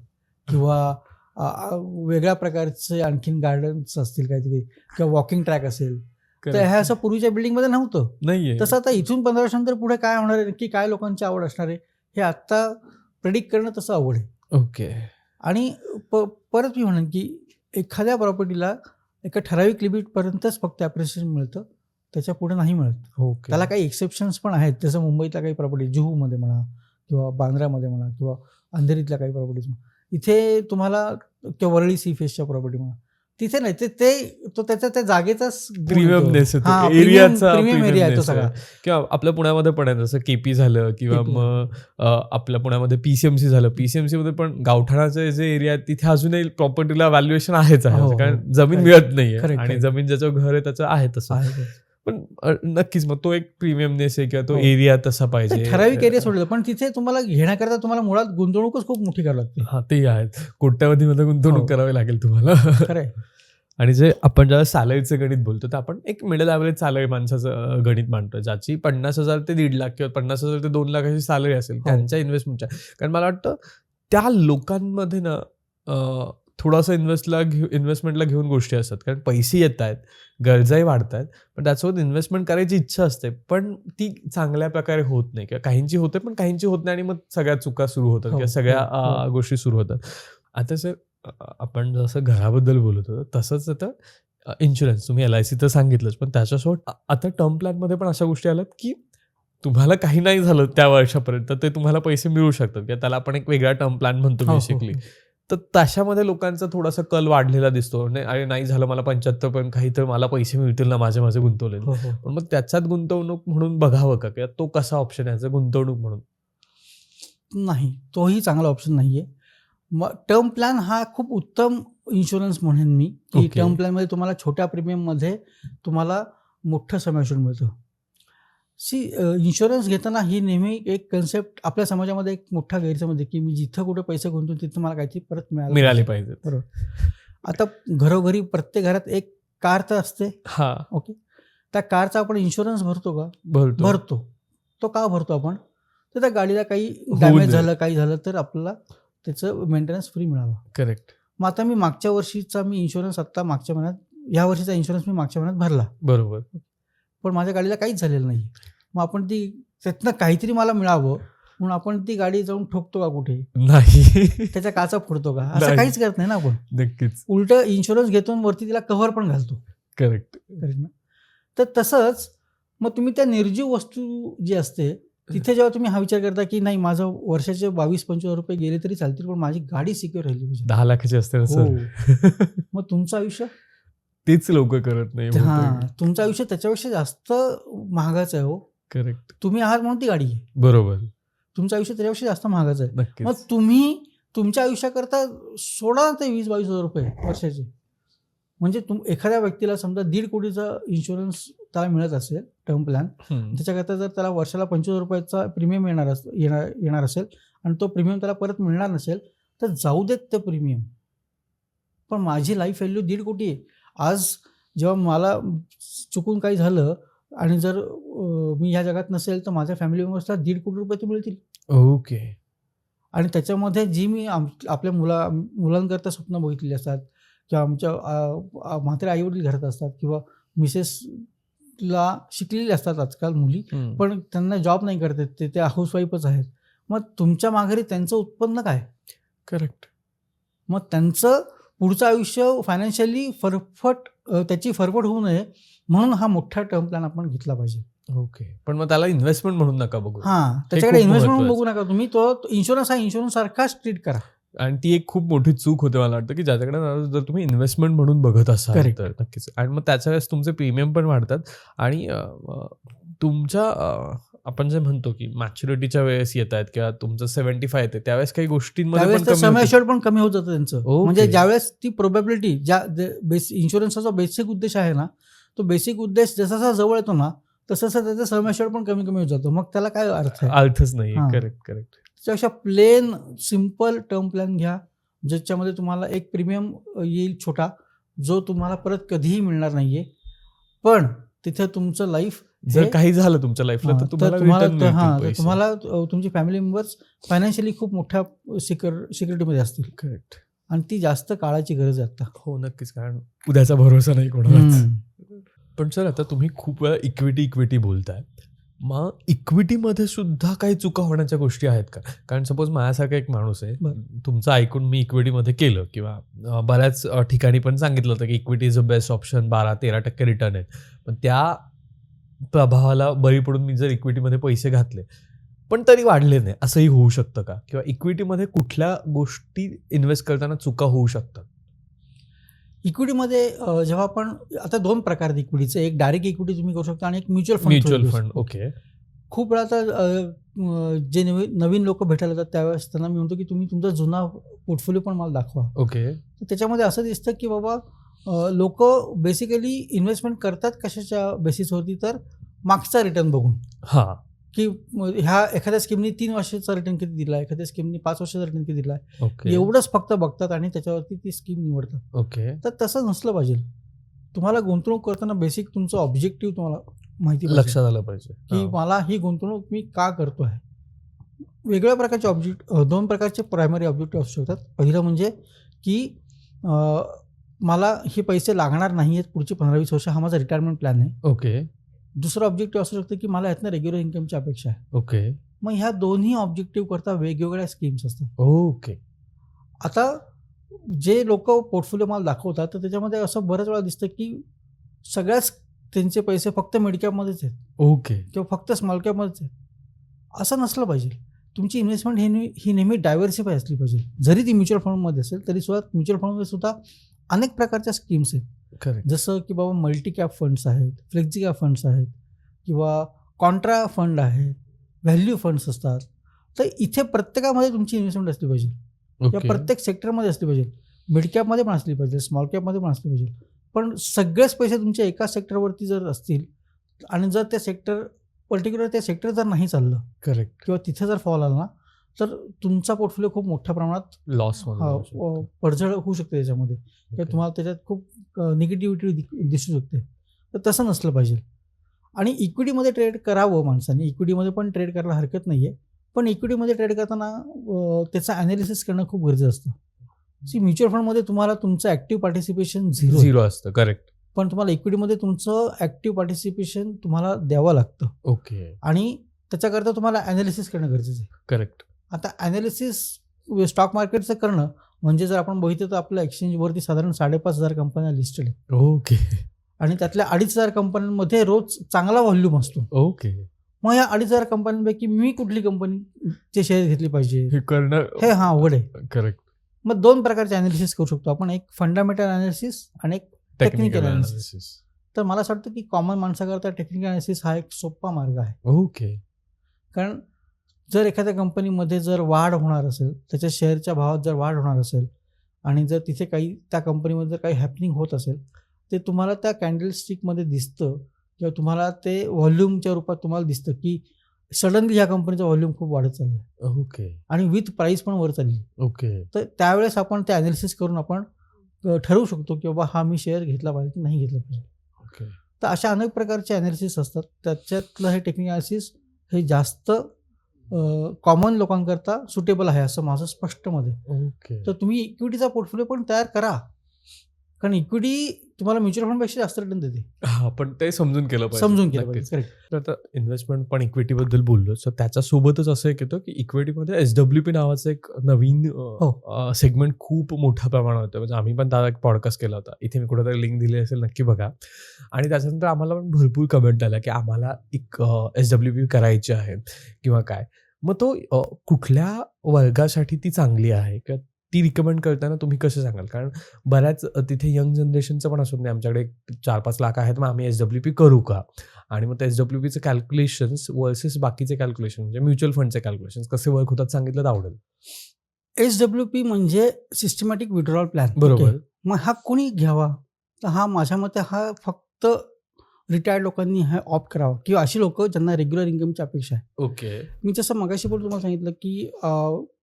किंवा वेगळ्या प्रकारचे आणखीन गार्डन्स असतील काहीतरी किंवा वॉकिंग ट्रॅक असेल, तर Correct. ह्या असं पूर्वीच्या बिल्डिंगमध्ये नव्हतं. नाहीये. तसं आता इथून 15 वर्षांनंतर पुढे काय होणार आहे, नक्की काय लोकांची आवड असणार आहे, हे आत्ता प्रेडिक्ट करणं तसं अवघड आहे. ओके. आणि परत मी म्हणेन की एखाद्या प्रॉपर्टीला एका ठराविक लिमिटपर्यंतच फक्त ॲप्रिसिएशन मिळतं, त्याच्या पुढे नाही मिळत. ओके. त्याला काही एक्सेप्शन्स पण आहेत, जसं मुंबईतल्या काही प्रॉपर्टी, जुहूमध्ये म्हणा किंवा बांद्रामध्ये म्हणा किंवा अंधेरीतल्या काही प्रॉपर्टीज म्हणा, इथे तुम्हाला किंवा वरळी सी फेसच्या प्रॉपर्टी म्हणा, तिथे नाही, तो त्याच्या त्या जागेचाच प्रीमियमनेस येतो, हां, एरियाचा प्रीमियम एरिया आहे तो प्रीमियमनेस सगळा. आहे. किंवा आपल्या पुण्यामध्ये पण आहे जसं केपी झालं किंवा KP मग आपल्या पुण्यामध्ये पीसीएमसी झालं. पीसीएमसी मध्ये पण गावठाणाचे जे एरिया आहेत तिथे अजूनही प्रॉपर्टीला व्हॅल्युएशन आहेच हो, आहे, हो. कारण जमीन Correct. मिळत नाहीये Correct, आणि correct. जमीन ज्याचं घर आहे त्याचं आहे तसं. आहे. पण नक्कीच मग तो एक प्रीमियमनेस आहे किंवा तो हो. एरिया तसा ते पाहिजे. ठराविक एरिया सोडलं, पण तिथे तुम्हाला घेण्याकरता तुम्हाला मुळात गुंतवणूकच खूप मोठी करावी लागते. हा तेही आहेत. कोट्यावधीमध्ये गुंतवणूक हो. करावी लागेल तुम्हाला. खरं आहे. आणि जे आपण ज्यावेळेस सॅलरीचं गणित बोलतो तर आपण एक मिडल ॲव्हरेज सॅलरी माणसाचं गणित मांडतो, ज्याची 50,000 ते 1.5 लाख किंवा 50,000 ते 2 लाखाची सॅलरी असेल त्यांच्या इन्व्हेस्टमेंटच्या. कारण मला वाटतं त्या लोकांमध्ये ना थोडंसं इन्व्हेस्टमेंटला घेऊन गोष्टी असतात, कारण पैसे येत आहेत, गरजाही वाढत आहेत, पण त्यासोबत इन्व्हेस्टमेंट करायची इच्छा असते, पण ती चांगल्या प्रकारे होत नाही किंवा काहींची होते पण काहींची होत नाही आणि मग सगळ्या चुका सुरू होतात किंवा सगळ्या गोष्टी सुरू होतात. आता सर आपण जसं घराबद्दल बोलत होतो तसंच आता इन्शुरन्स, तुम्ही LIC तर सांगितलंच, पण त्याच्यासोबत आता टर्म प्लॅनमध्ये पण अशा गोष्टी आल्यात की तुम्हाला काही नाही झालं त्या वर्षापर्यंत ते तुम्हाला पैसे मिळू शकतात किंवा त्याला आपण एक वेगळा टर्म प्लॅन म्हणतो बेसिकली. तर तशामध्ये लोकांचा थोडासा कल वाढलेला दिसतो. अरे नाही झालं मला 75 पण काही तर मला पैसे मिळतील ना माझे गुंतवलेले. पण मग त्याच्यात गुंतवणूक म्हणून बघावं का किंवा तो कसा ऑप्शन आहे गुंतवणूक म्हणून? नाही, तोही चांगला ऑप्शन नाहीये. मग टर्म प्लॅन हा खूप उत्तम इन्शुरन्स म्हणेन मी, की Okay. टर्म प्लॅनमध्ये तुम्हाला छोट्या प्रीमियममध्ये तुम्हाला मोठं समेशन मिळतं. इन्शुरन्स घेताना ही नेहमी एक कन्सेप्ट आपल्या समाजामध्ये एक मोठा गैरसमज आहे, की मी जिथं कुठे पैसे गुंतवतो तिथं मला काहीतरी परत मिळाली पाहिजे. बरोबर. आता घरोघरी प्रत्येक घरात एक कार तर असते. हा, ओके. त्या कारचा आपण इन्शुरन्स भरतो का? भरतो. तो का भरतो आपण? तर त्या गाडीला काही होऊ डॅमेज नये. झालं, काही झालं तर आपल्याला त्याचं मेंटेनन्स फ्री मिळावं. करेक्ट. मग आता मी मागच्या वर्षीचा इन्शुरन्स आत्ता मागच्या महिन्यात, या वर्षीचा इन्शुरन्स मी मागच्या महिन्यात भरला, बरोबर. पण माझ्या गाडीला काहीच झालेलं नाही. मग आपण त्यातनं काहीतरी मला मिळावं म्हणून आपण ती गाडी जाऊन ठोकतो का कुठे? नाही. त्याच्या काचा फोडतो का? असं नाही. काहीच करत नाही ना आपण. नक्कीच. उलट इन्शुरन्स घेतो आणि वरती तिला कव्हर पण घालतो. करेक्ट. करेक्ट ना? तर तसंच मग तुम्ही त्या निर्जीव वस्तू जी असते तिथे जेव्हा तुम्ही हा विचार करता की नाही माझं वर्षाचे 22-25 रुपये गेले तरी चालतील, पण माझी गाडी सिक्युअर राहिली पाहिजे. 10 लाखाची असते ना हो. सर. मग तुमचं आयुष्य, तेच लोक करत नाही. हां, तुमचं आयुष्य त्याच्यापेक्षा जास्त महागाचं आहे हो. करेक्ट. तुम्ही आहात म्हणून ती गाडी आहे. बरोबर. तुमचं आयुष्य त्याच्यापेक्षा जास्त महागाचं आहे. नक्कीच. मग तुम्ही तुमच्या आयुष्याकरता सोडा ते 20-22 रुपये वर्षाचे. म्हणजे एखाद्या व्यक्तीला समजा 1.5 कोटीचा इन्शुरन्स त्याला मिळत असेल टर्म प्लॅन, त्याच्याकरता जर त्याला वर्षाला 25 रुपयाचा प्रीमियम येणार असेल आणि तो प्रीमियम त्याला परत मिळणार नसेल तर जाऊ देत ते प्रीमियम. पण माझी लाईफ व्हॅल्यू 1.5 कोटी आहे. आज जेव्हा मला चुकून काही झालं आणि जर मी ह्या जगात नसेल तर माझ्या फॅमिली मेंबर्सला 1.5 कोटी रुपये तर मिळतील. ओके. आणि त्याच्यामध्ये जी मी आपल्या मुलांकरता स्वप्न बघितलेली असतात किंवा आमच्या म्हातारे आईवडील घरात असतात किंवा मिसेसला शिकलेली असतात आजकाल मुली, पण त्यांना जॉब नाही करतात, ते हाऊसवाईफच आहेत. मग तुमच्या माघारी त्यांचं उत्पन्न काय? करेक्ट. मग त्यांचं पुढचं आयुष्य फायनान्शियली त्याची फरफट होऊ नये म्हणून हा मोठा टर्म प्लॅन आपण घेतला पाहिजे. ओके. पण मग त्याला इन्व्हेस्टमेंट म्हणून नका बघू. हां, त्याच्याकडे इन्व्हेस्टमेंट महत्त्वाचं. बघू नका तुम्ही. तो इन्शुरन्स हा इन्शुरन्स सारखाच ट्रीट करा. आणि ती एक खूप मोठी चूक होते मला वाटतं, की ज्याच्याकडे जर तुम्ही इन्व्हेस्टमेंट म्हणून बघत असाल Correct. तर नक्कीच. आणि मग त्याच्या वेळेस तुमचे प्रीमियम पण वाढतात आणि तुमच्या आपण जे म्हणतो की मॅच्युरिटीच्या वेळेस येत आहेत किंवा तुमचं 75 येते त्यावेळेस काही गोष्टींमध्ये पण त्यावेळेस कमी होते. समेशन पण कमी होत जातं त्यांचं. Okay. म्हणजे ज्यावेळेस ती प्रोबॅबिलिटी इन्शुरन्सचा बेसिक उद्देश आहे ना, तो बेसिक उद्देश जसा जवळ येतो ना तसं त्याचं समेशन पण कमी होत जातो. मग त्याला काय अर्थ आहे? अर्थच नाही. हां. करेक्ट. त्याच्यापेक्षा प्लेन सिम्पल टर्म प्लॅन घ्या, ज्याच्यामध्ये तुम्हाला एक प्रीमियम येईल छोटा, जो तुम्हाला परत कधीही मिळणार नाहीये, पण तिथे तुमचं लाईफ जर काही झालं तुमच्या लाईफला तर तुम्हाला तुम्हाला तुमची फॅमिली मेंबर्स फायनान्शियली खूप मोठ्या सिक्युरिटीमध्ये असतील. करेक्ट. आणि ती जास्त काळाची गरज आहे आता. हो नक्कीच, कारण उद्याचा भरोसा नाही कोणालाच. पण सर आता तुम्ही खूप वेळा इक्विटी बोलताय, मग इक्विटीमध्ये सुद्धा काही चुका होण्याच्या गोष्टी आहेत का? कारण सपोज माझ्यासारखा एक माणूस आहे, बरं. तुमचं ऐकून मी इक्विटीमध्ये केलं किंवा बऱ्याच ठिकाणी पण सांगितलं होतं की equity is a best option, 12-13% return आहेत. पण त्या प्रभावाला बळी पडून मी जर इक्विटीमध्ये पैसे घातले पण तरी वाढले नाही, असंही होऊ शकतं का? किंवा इक्विटीमध्ये कुठल्या गोष्टी इन्व्हेस्ट करताना चुका होऊ शकतात? इक्विटीमध्ये जेव्हा आपण आता 2 प्रकार आहेत इक्विटीचे. एक डायरेक्ट इक्विटी तुम्ही करू शकता आणि एक mutual fund. Mutual fund. Okay. खूप वेळा तर जे नवीन लोक भेटायला येतात त्यावेळेस त्यांना मी म्हणतो की तुम्ही तुमचा जुना पोर्टफोलिओ पण मला दाखवा. ओके. तर त्याच्यामध्ये असं दिसतं की बाबा लोक बेसिकली इन्व्हेस्टमेंट करतात कशाच्या बेसिसवरती, तर मागचा रिटर्न बघून, हां. की ह्या एखाद्या स्कीमनी 3 वर्षाचा रिटर्न किती दिला, एखाद्या स्कीमनी 5 वर्षाचा रिटर्न किती दिला, ओके. एवढंच फक्त बघतात आणि त्याच्यावरती ती स्कीम निवडतात. ओके. तर तसं नसलं पाहिजे. तुम्हाला गुंतवणूक करताना बेसिक तुमचं ऑब्जेक्टिव्ह तुम्हाला माहिती पाहिजे लक्षात आलं पाहिजे की मला ही गुंतवणूक मी का करतो आहे. वेगळ्या प्रकारचे 2 प्रकारचे प्रायमरी ऑब्जेक्टिव्ह असू शकतात. पहिलं म्हणजे की मला हे पैसे लागणार नाही आहेत पुढची 15-20 वर्ष, हा माझा रिटायरमेंट प्लॅन आहे. ओके. दुसरं ऑब्जेक्टिव्ह असू शकतं की मला यातनं रेग्युलर इन्कमची अपेक्षा आहे. ओके. मग ह्या दोन्ही ऑब्जेक्टिव्ह करता वेगवेगळ्या स्कीम्स असतात. ओके. आता जे लोक पोर्टफोलिओ मला दाखवतात तर त्याच्यामध्ये असं बऱ्याच वेळा दिसतं की सगळ्याच त्यांचे पैसे फक्त मिड कॅपमध्येच आहेत ओके. किंवा फक्त स्मॉल कॅपमध्येच आहेत. असं नसलं पाहिजे. तुमची इन्व्हेस्टमेंट ही नेहमी डायव्हर्सिफाय असली पाहिजे. जरी ती म्युच्युअल फंडमध्ये असेल तरी सुद्धा म्युच्युअल फंडमध्ये सुद्धा अनेक प्रकारच्या स्कीम्स आहेत. करेक्ट. जसं की बाबा मल्टी कॅप फंड्स आहेत, फ्लेक्झी कॅप फंड्स आहेत किंवा कॉन्ट्रा फंड आहेत, व्हॅल्यू फंड्स असतात. तर इथे प्रत्येकामध्ये तुमची इन्व्हेस्टमेंट असली पाहिजे किंवा ओके. प्रत्येक सेक्टरमध्ये असली पाहिजे. मिड कॅपमध्ये पण असली पाहिजे, स्मॉल कॅपमध्ये पण असली पाहिजे. पण सगळेच पैसे तुमच्या एका सेक्टरवरती जर असतील आणि जर ते सेक्टर पर्टिक्युलर ते सेक्टर जर नाही चाललं करेक्ट. किंवा तिथे जर फॉल आला ना तर तुमचा पोर्टफोलिओ खूप मोठ्या प्रमाणात लॉस पडझड होऊ शकते त्याच्यामध्ये किंवा तुम्हाला त्याच्यात खूप निगेटिव्हिटी दिसू शकते. तर तसं नसलं पाहिजे. आणि इक्विटीमध्ये ट्रेड करावं माणसाने, इक्विटीमध्ये पण ट्रेड करायला हरकत नाही आहे. पण इक्विटीमध्ये ट्रेड करताना त्याचं ॲनालिसिस करणं खूप गरजेचं असतं. म्युच्युअल फंडमध्ये तुम्हाला तुमचं ॲक्टिव्ह पार्टिसिपेशन झिरो असतं. करेक्ट. पण तुम्हाला इक्विटीमध्ये तुमचं ॲक्टिव्ह पार्टिसिपेशन तुम्हाला द्यावं लागतं. ओके. आणि त्याच्याकरता तुम्हाला ॲनालिसिस करणं गरजेचं आहे. करेक्ट. आता ॲनालिसिस स्टॉक मार्केटचं करणं म्हणजे जर आपण बघितलं तर आपल्या एक्सचेंजवरती साधारण 5,500 कंपन्या लिस्टेड आहेत. ओके. आणि त्यातल्या 2,500 कंपन्यांमध्ये रोज चांगला व्हॉल्यूम असतो. ओके. मग या 2,500 कंपन्यांपैकी मी कुठली कंपनीचे शेअर घेतले पाहिजे हे करणं हे अवघड आहे. करेक्ट. मग 2 प्रकारचे ॲनालिसिस करू शकतो आपण, एक फंडामेंटल ॲनालिसिस आणि एक टेक्निकल ॲनालिसिस. तर मला असं वाटतं की कॉमन माणसाकरता टेक्निकल ॲनालिसिस हा एक सोपा मार्ग आहे. ओके. कारण जर एखाद्या कंपनीमध्ये जर वाढ होणार असेल, त्याच्या शेअरच्या भावात जर वाढ होणार असेल आणि जर तिथे काही त्या कंपनीमध्ये जर काही हॅपनिंग होत असेल ते तुम्हाला त्या कॅन्डल स्टिकमध्ये दिसतं किंवा तुम्हाला ते व्हॉल्यूमच्या रूपात तुम्हाला दिसतं की सडनली ह्या कंपनीचा व्हॉल्यूम खूप वाढत चालला आहे. ओके. आणि विथ प्राईस पण वर चालली. ओके. तर त्यावेळेस आपण ते ॲनालिसिस करून आपण ठरवू शकतो की बाबा हा मी शेअर घेतला पाहिजे की नाही घेतला पाहिजे. ओके. तर अशा अनेक प्रकारचे ॲनालिसिस असतात. त्याच्यातलं हे टेक्निकल ॲनालिसिस हे जास्त कॉमन लोकांकरता सुटेबल आहे असं माझं स्पष्ट मत आहे. ओके. तर तुम्ही इक्विटीचा पोर्टफोलिओ पण तयार करा, कारण इक्विटी तुम्हाला म्युच्युअल फंडपेक्षा जास्त रिटर्न देते. हा, पण ते समजून केलं पाहिजे. समजून केलं नक्कीच. पाहिजे. करेक्ट. तर आता इन्व्हेस्टमेंट पण इक्विटीबद्दल बोललो, तर त्याच्यासोबतच असं एक येतं की इक्विटीमध्ये SWP नावाचं एक नवीन सेगमेंट खूप मोठ्या प्रमाणात होतं. म्हणजे आम्ही पण त्याला एक पॉडकास्ट केला होता. इथे मी कुठेतरी लिंक दिली असेल, नक्की बघा. आणि त्याच्यानंतर आम्हाला पण भरपूर कमेंट आल्या की आम्हाला एक SWP करायची आहे किंवा काय. मग तो कुठल्या वर्गासाठी ती चांगली आहे किंवा ती रिकमेंड करताना तुम्ही कसं सांगाल? कारण बऱ्याच तिथे यंग जनरेशनचं पण असत नाही, आमच्याकडे 4-5 लाख आहेत, मग आम्ही SWP करू का? आणि मग त्या SWPचे कॅल्क्युलेशन्स वर्सेस बाकीचे कॅल्क्युलेशन म्हणजे म्युच्युअल फंडचे कॅल्क्युलेशन्स कसे वर्क होतात सांगितलं तर आवडेल. SWP म्हणजे सिस्टमॅटिक विड्रॉल प्लॅन. बरोबर. मग हा कोणी घ्यावा? तर हा माझ्या मते हा फक्त रिटायर्ड लोकांनी हा ऑप्ट करावा किंवा अशी लोक ज्यांना रेग्युलर इन्कमची अपेक्षा आहे. ओके. मी जसं मगाशी पण तुम्हाला सांगितलं की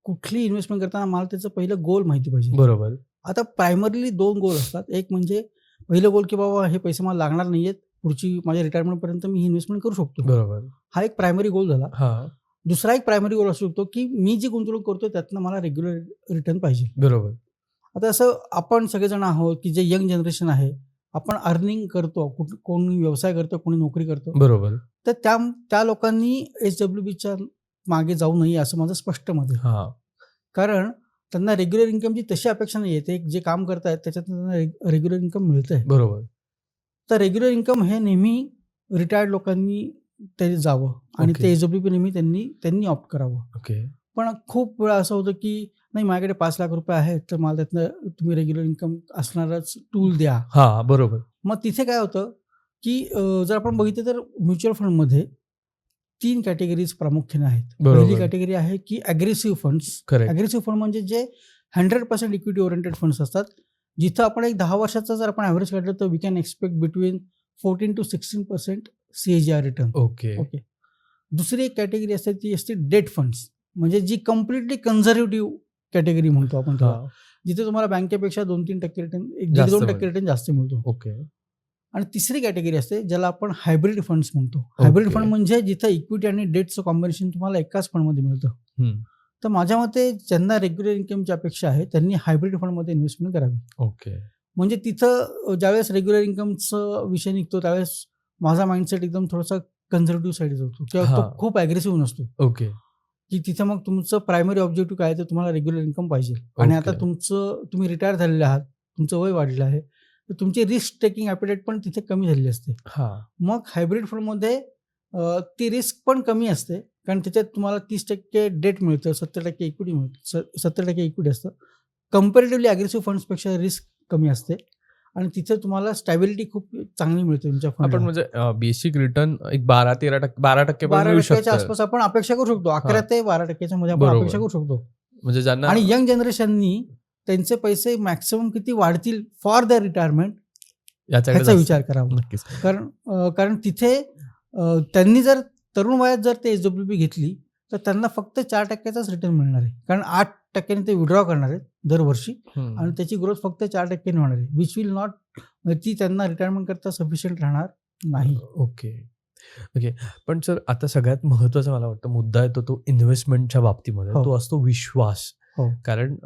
कुठली इन्व्हेस्टमेंट करताना मला त्याचं पहिलं गोल माहिती पाहिजे. बरोबर. आता प्रायमरली 2 गोल असतात. एक म्हणजे पहिलं गोल की बाबा हे पैसे मला लागणार नाही आहेत, पुढची माझ्या रिटायरमेंटपर्यंत मी ही इन्व्हेस्टमेंट करू शकतो. बरोबर. हा एक प्रायमरी गोल झाला. हां. दुसरा एक प्रायमरी गोल असू शकतो की मी जी गुंतवणूक करतो त्यातनं मला रेग्युलर रिटर्न पाहिजे. बरोबर. आता असं आपण सगळेजण आहोत की जे यंग जनरेशन आहे, आपण अर्निंग करतो, कोणी व्यवसाय करतो, कोणी नोकरी करतो. बरोबर. तर त्या लोकांनी SWBच्या मागे जाऊ नये असं माझं स्पष्ट मत आहे. हां. कारण त्यांना रेग्युलर इन्कमची तशी अपेक्षा नाही आहे. ते जे काम करतायत त्याच्यातून त्यांना रेग्युलर इन्कम मिळतंय. बरोबर. तर रेग्युलर इन्कम हे नेहमी रिटायर्ड लोकांनी ते जावं आणि ओके. ते SWB नेहमी त्यांनी ऑप्ट करावं. ओके. पण खूप वेळा असं होतं की नाही, माझ्याकडे 5 लाख रुपये आहेत, तर मला त्यातनं तुम्ही रेग्युलर इन्कम असणाराच टूल द्या. हां, बरोबर. मग तिथे काय होतं की जर आपण बघितलं तर म्युच्युअल फंडमध्ये 3 कॅटेगरीज प्रामुख्याने आहेत. बरोबर. पहिली कॅटेगरी आहे की aggressive funds. Correct. Aggressive fund म्हणजे जे 100% इक्विटी ओरिएंटेड फंड्स असतात, जिथं आपण एक 10 वर्षाचा जर आपण ॲव्हरेज काढलं तर we can expect between 14 to 16% CAGR return. Okay. Okay. दुसरी एक कॅटेगरी असते ती असते डेट फंड्स, म्हणजे जी कम्प्लिटली कन्झर्वेटिव्ह कॅटेगरी म्हणतो आपण त्याला, हां. जिथे तुम्हाला बँकेपेक्षा 2-3% रिटर्न, जास्त 1-2% मिळतो. रिटर्न जास्त मिळतो. ओके. आणि तिसरी कॅटेगरी असते ज्याला आपण हायब्रिड फंड्स म्हणतो. Hybrid okay. फंड म्हणजे जिथं इक्विटी आणि डेटचं कॉम्बिनेशन तुम्हाला एकाच फंडमध्ये मिळतं. हं. तर माझ्या मते ज्यांना रेग्युलर इन्कमची अपेक्षा आहे त्यांनी हायब्रिड फंडमध्ये इन्व्हेस्टमेंट करावी. ओके. म्हणजे तिथं ज्यावेळेस रेग्युलर इन्कमचं विषय निघतो त्यावेळेस माझा माइंडसेट एकदम थोडासा कन्झर्वेटिव्ह साईड जातो किंवा तो हां. खूप ॲग्रेसिव्ह नसतो. ओके. की तिथं मग तुमचं प्रायमरी ऑब्जेक्टिव्ह काय आहे, तर तुम्हाला रेग्युलर इन्कम पाहिजे. आणि आता ओके. तुम्ही रिटायर झालेले आहात, तुमचं वय वाढलेलं आहे, तर तुमची रिस्क टेकिंग ॲपेटाईट पण तिथे कमी झालेली असते. हां. मग हायब्रिड फंडमध्ये ती रिस्क पण कमी असते, कारण त्याच्यात तुम्हाला 30% डेट मिळतं, 70% इक्विटी मिळतं, 70% इक्विटी असतं. कंपॅरेटिव्हली अग्रेसिव्ह फंड्सपेक्षा रिस्क कमी असते आणि तिथे तुम्हाला स्टॅबिलिटी खूप चांगली मिळते तुमच्या आपण फंडला. म्हणजे बेसिक रिटर्न एक 12% पण 12% मिळू च्या शकतं. आसपास आपण अपेक्षा करू शकतो. 11 ते 12% मध्ये आपण बरोबर. अपेक्षा करू शकतो. म्हणजे ज्यांना आणि यंग जनरेशननी त्यांचे पैसे मॅक्सिमम किती वाढतील फॉर द रिटायरमेंट याच्याकडे ह्याचा जास्त- विचार करावा. नक्कीच. कारण तिथे त्यांनी जर तरुण वयात जर ते SWB घेतली तर त्यांना फक्त 4%चाच रिटर्न मिळणार आहे. कारण 8% ते विड्रॉ करणार आहेत दरवर्षी हं. आणि त्याची ग्रोथ फक्त 4% होणार आहे. विच विल नॉट, ती त्यांना रिटायरमेंट करता सफिशियंट राहणार नाही. ओके. ओके. पण सर आता सगळ्यात महत्त्वाचा मला वाटतं मुद्दा येतो तो इन्व्हेस्टमेंटच्या बाबतीमध्ये. हो. तो असतो विश्वास. हो. कारण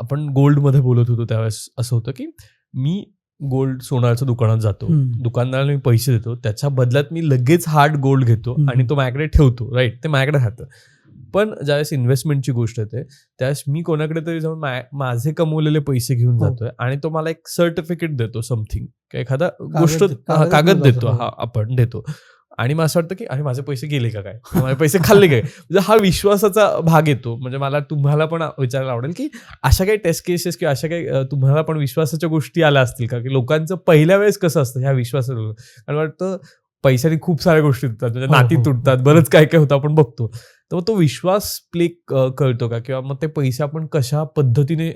आपण गोल्डमध्ये बोलत होतो त्यावेळेस असं होतं की मी गोल्ड सोन्याच्या दुकानात जातो, दुकानदाराला मी पैसे देतो, त्याच्या बदल्यात मी लगेच हार्ड गोल्ड घेतो आणि तो माझ्याकडे ठेवतो, राईट, ते माझ्याकडे राहतं. पण ज्यावेळेस इन्व्हेस्टमेंटची गोष्ट येते त्यावेळेस मी कोणाकडे तरी जाऊन माझे कमवलेले पैसे घेऊन जातोय आणि तो मला एक सर्टिफिकेट देतो, समथिंग, एखादा गोष्ट कागद देतो, हा आपण देतो आणि मला असं वाटतं की अरे माझे पैसे गेले का काय, माझे पैसे खाल्ले काय, म्हणजे हा विश्वासाचा भाग येतो. म्हणजे मला तुम्हाला पण विचारायला आवडेल की अशा काही टेस्ट केसेस किंवा अशा काही तुम्हाला पण विश्वासाच्या गोष्टी आल्या असतील का, की लोकांचं पहिल्या वेळेस कसं असतं ह्या विश्वासावर. आणि वाटतं पैशाने खूप साऱ्या गोष्टी तुटतात, म्हणजे नाती तुटतात, बरंच काय काय होतं आपण बघतो. तर मग तो विश्वास प्ले कळतो का, किंवा मग ते पैसे आपण कशा पद्धतीने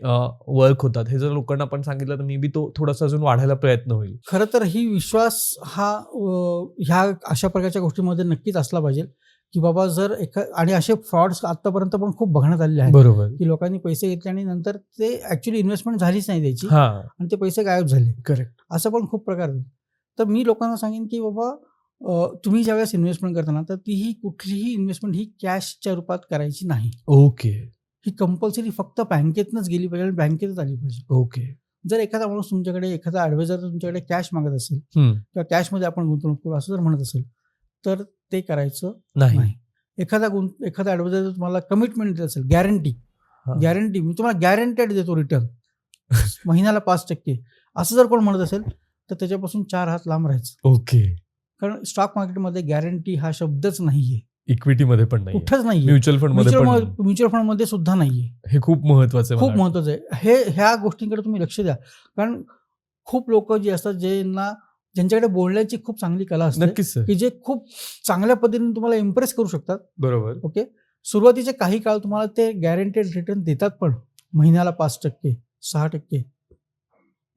वर्क होतात हे जर लोकांना आपण सांगितलं तर मे बी तो थोडासा अजून वाढायला प्रयत्न होईल. खरं तर ही विश्वास हा ह्या अशा प्रकारच्या गोष्टींमध्ये नक्कीच असला पाहिजे की बाबा जर आणि असे फ्रॉड्स आतापर्यंत पण खूप बघण्यात आलेले आहेत. बरोबर. की लोकांनी पैसे घेतले आणि नंतर ते ऍक्च्युली इन्व्हेस्टमेंट झालीच नाही त्याची आणि ते पैसे गायब झाले. करेक्ट. असं पण खूप प्रकार आहेत. तर मी लोकांना सांगेन की बाबा तुम्ही ज्यावेळेस इन्व्हेस्टमेंट करताना तर कुठलीही इन्व्हेस्टमेंट ही कॅशच्या रूपात करायची नाही. ओके. ही कंपल्सरी फक्त बँकेतनंच गेली पाहिजे आणि बँकेतच आली पाहिजे. ओके. जर एखादा माणूस तुमच्याकडे, एखादा ॲडवायझर तुमच्याकडे कॅश मागत असेल किंवा कॅशमध्ये आपण गुंतवणूक करू असं जर म्हणत असेल तर ते करायचं नाही. एखादा ॲडवायझर जर तुम्हाला कमिटमेंट देत असेल, गॅरंटी मी तुम्हाला गॅरंटेड देतो रिटर्न महिन्याला 5% असं जर कोण म्हणत असेल तर त्याच्यापासून 4 हात लांब राहायचं. ओके. कारण स्टॉक मार्केटमध्ये गॅरंटी हा शब्दच नाहीये, इक्विटीमध्ये पण नाही, कुठंच नाहीये, म्युच्युअल फंडमध्ये सुद्धा नाहीये. हे खूप महत्वाचं आहे, खूप महत्वाचं आहे. ह्या गोष्टींकडे तुम्ही लक्ष द्या. कारण खूप लोक जी असतात ज्यांच्याकडे बोलण्याची खूप चांगली कला असते, नक्कीच की जे खूप चांगल्या पद्धतीने तुम्हाला इम्प्रेस करू शकतात. बरोबर. ओके. सुरुवातीचे काही काळ तुम्हाला ते गॅरंटेड रिटर्न देतात पण महिन्याला 5%, 6%.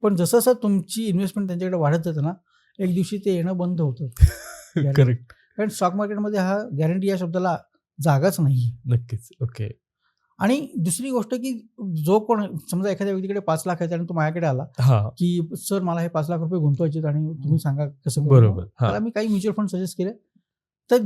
पण जसं तुमची इन्व्हेस्टमेंट त्यांच्याकडे वाढत जातं ना, एक दिवशी ते येणं बंद होतं. करेक्ट. कारण स्टॉक मार्केटमध्ये हा गॅरंटी या शब्दाला जागाच नाही. नक्कीच. ओके. आणि दुसरी गोष्ट की जो कोण समजा एखाद्या व्यक्तीकडे 5 लाख आहेत आणि तो माझ्याकडे आला की सर मला हे 5 लाख रुपये गुंतवायचे आणि तुम्ही सांगा कसं. बरोबर. त्याला मी काही म्युच्युअल फंड सजेस्ट केले. तर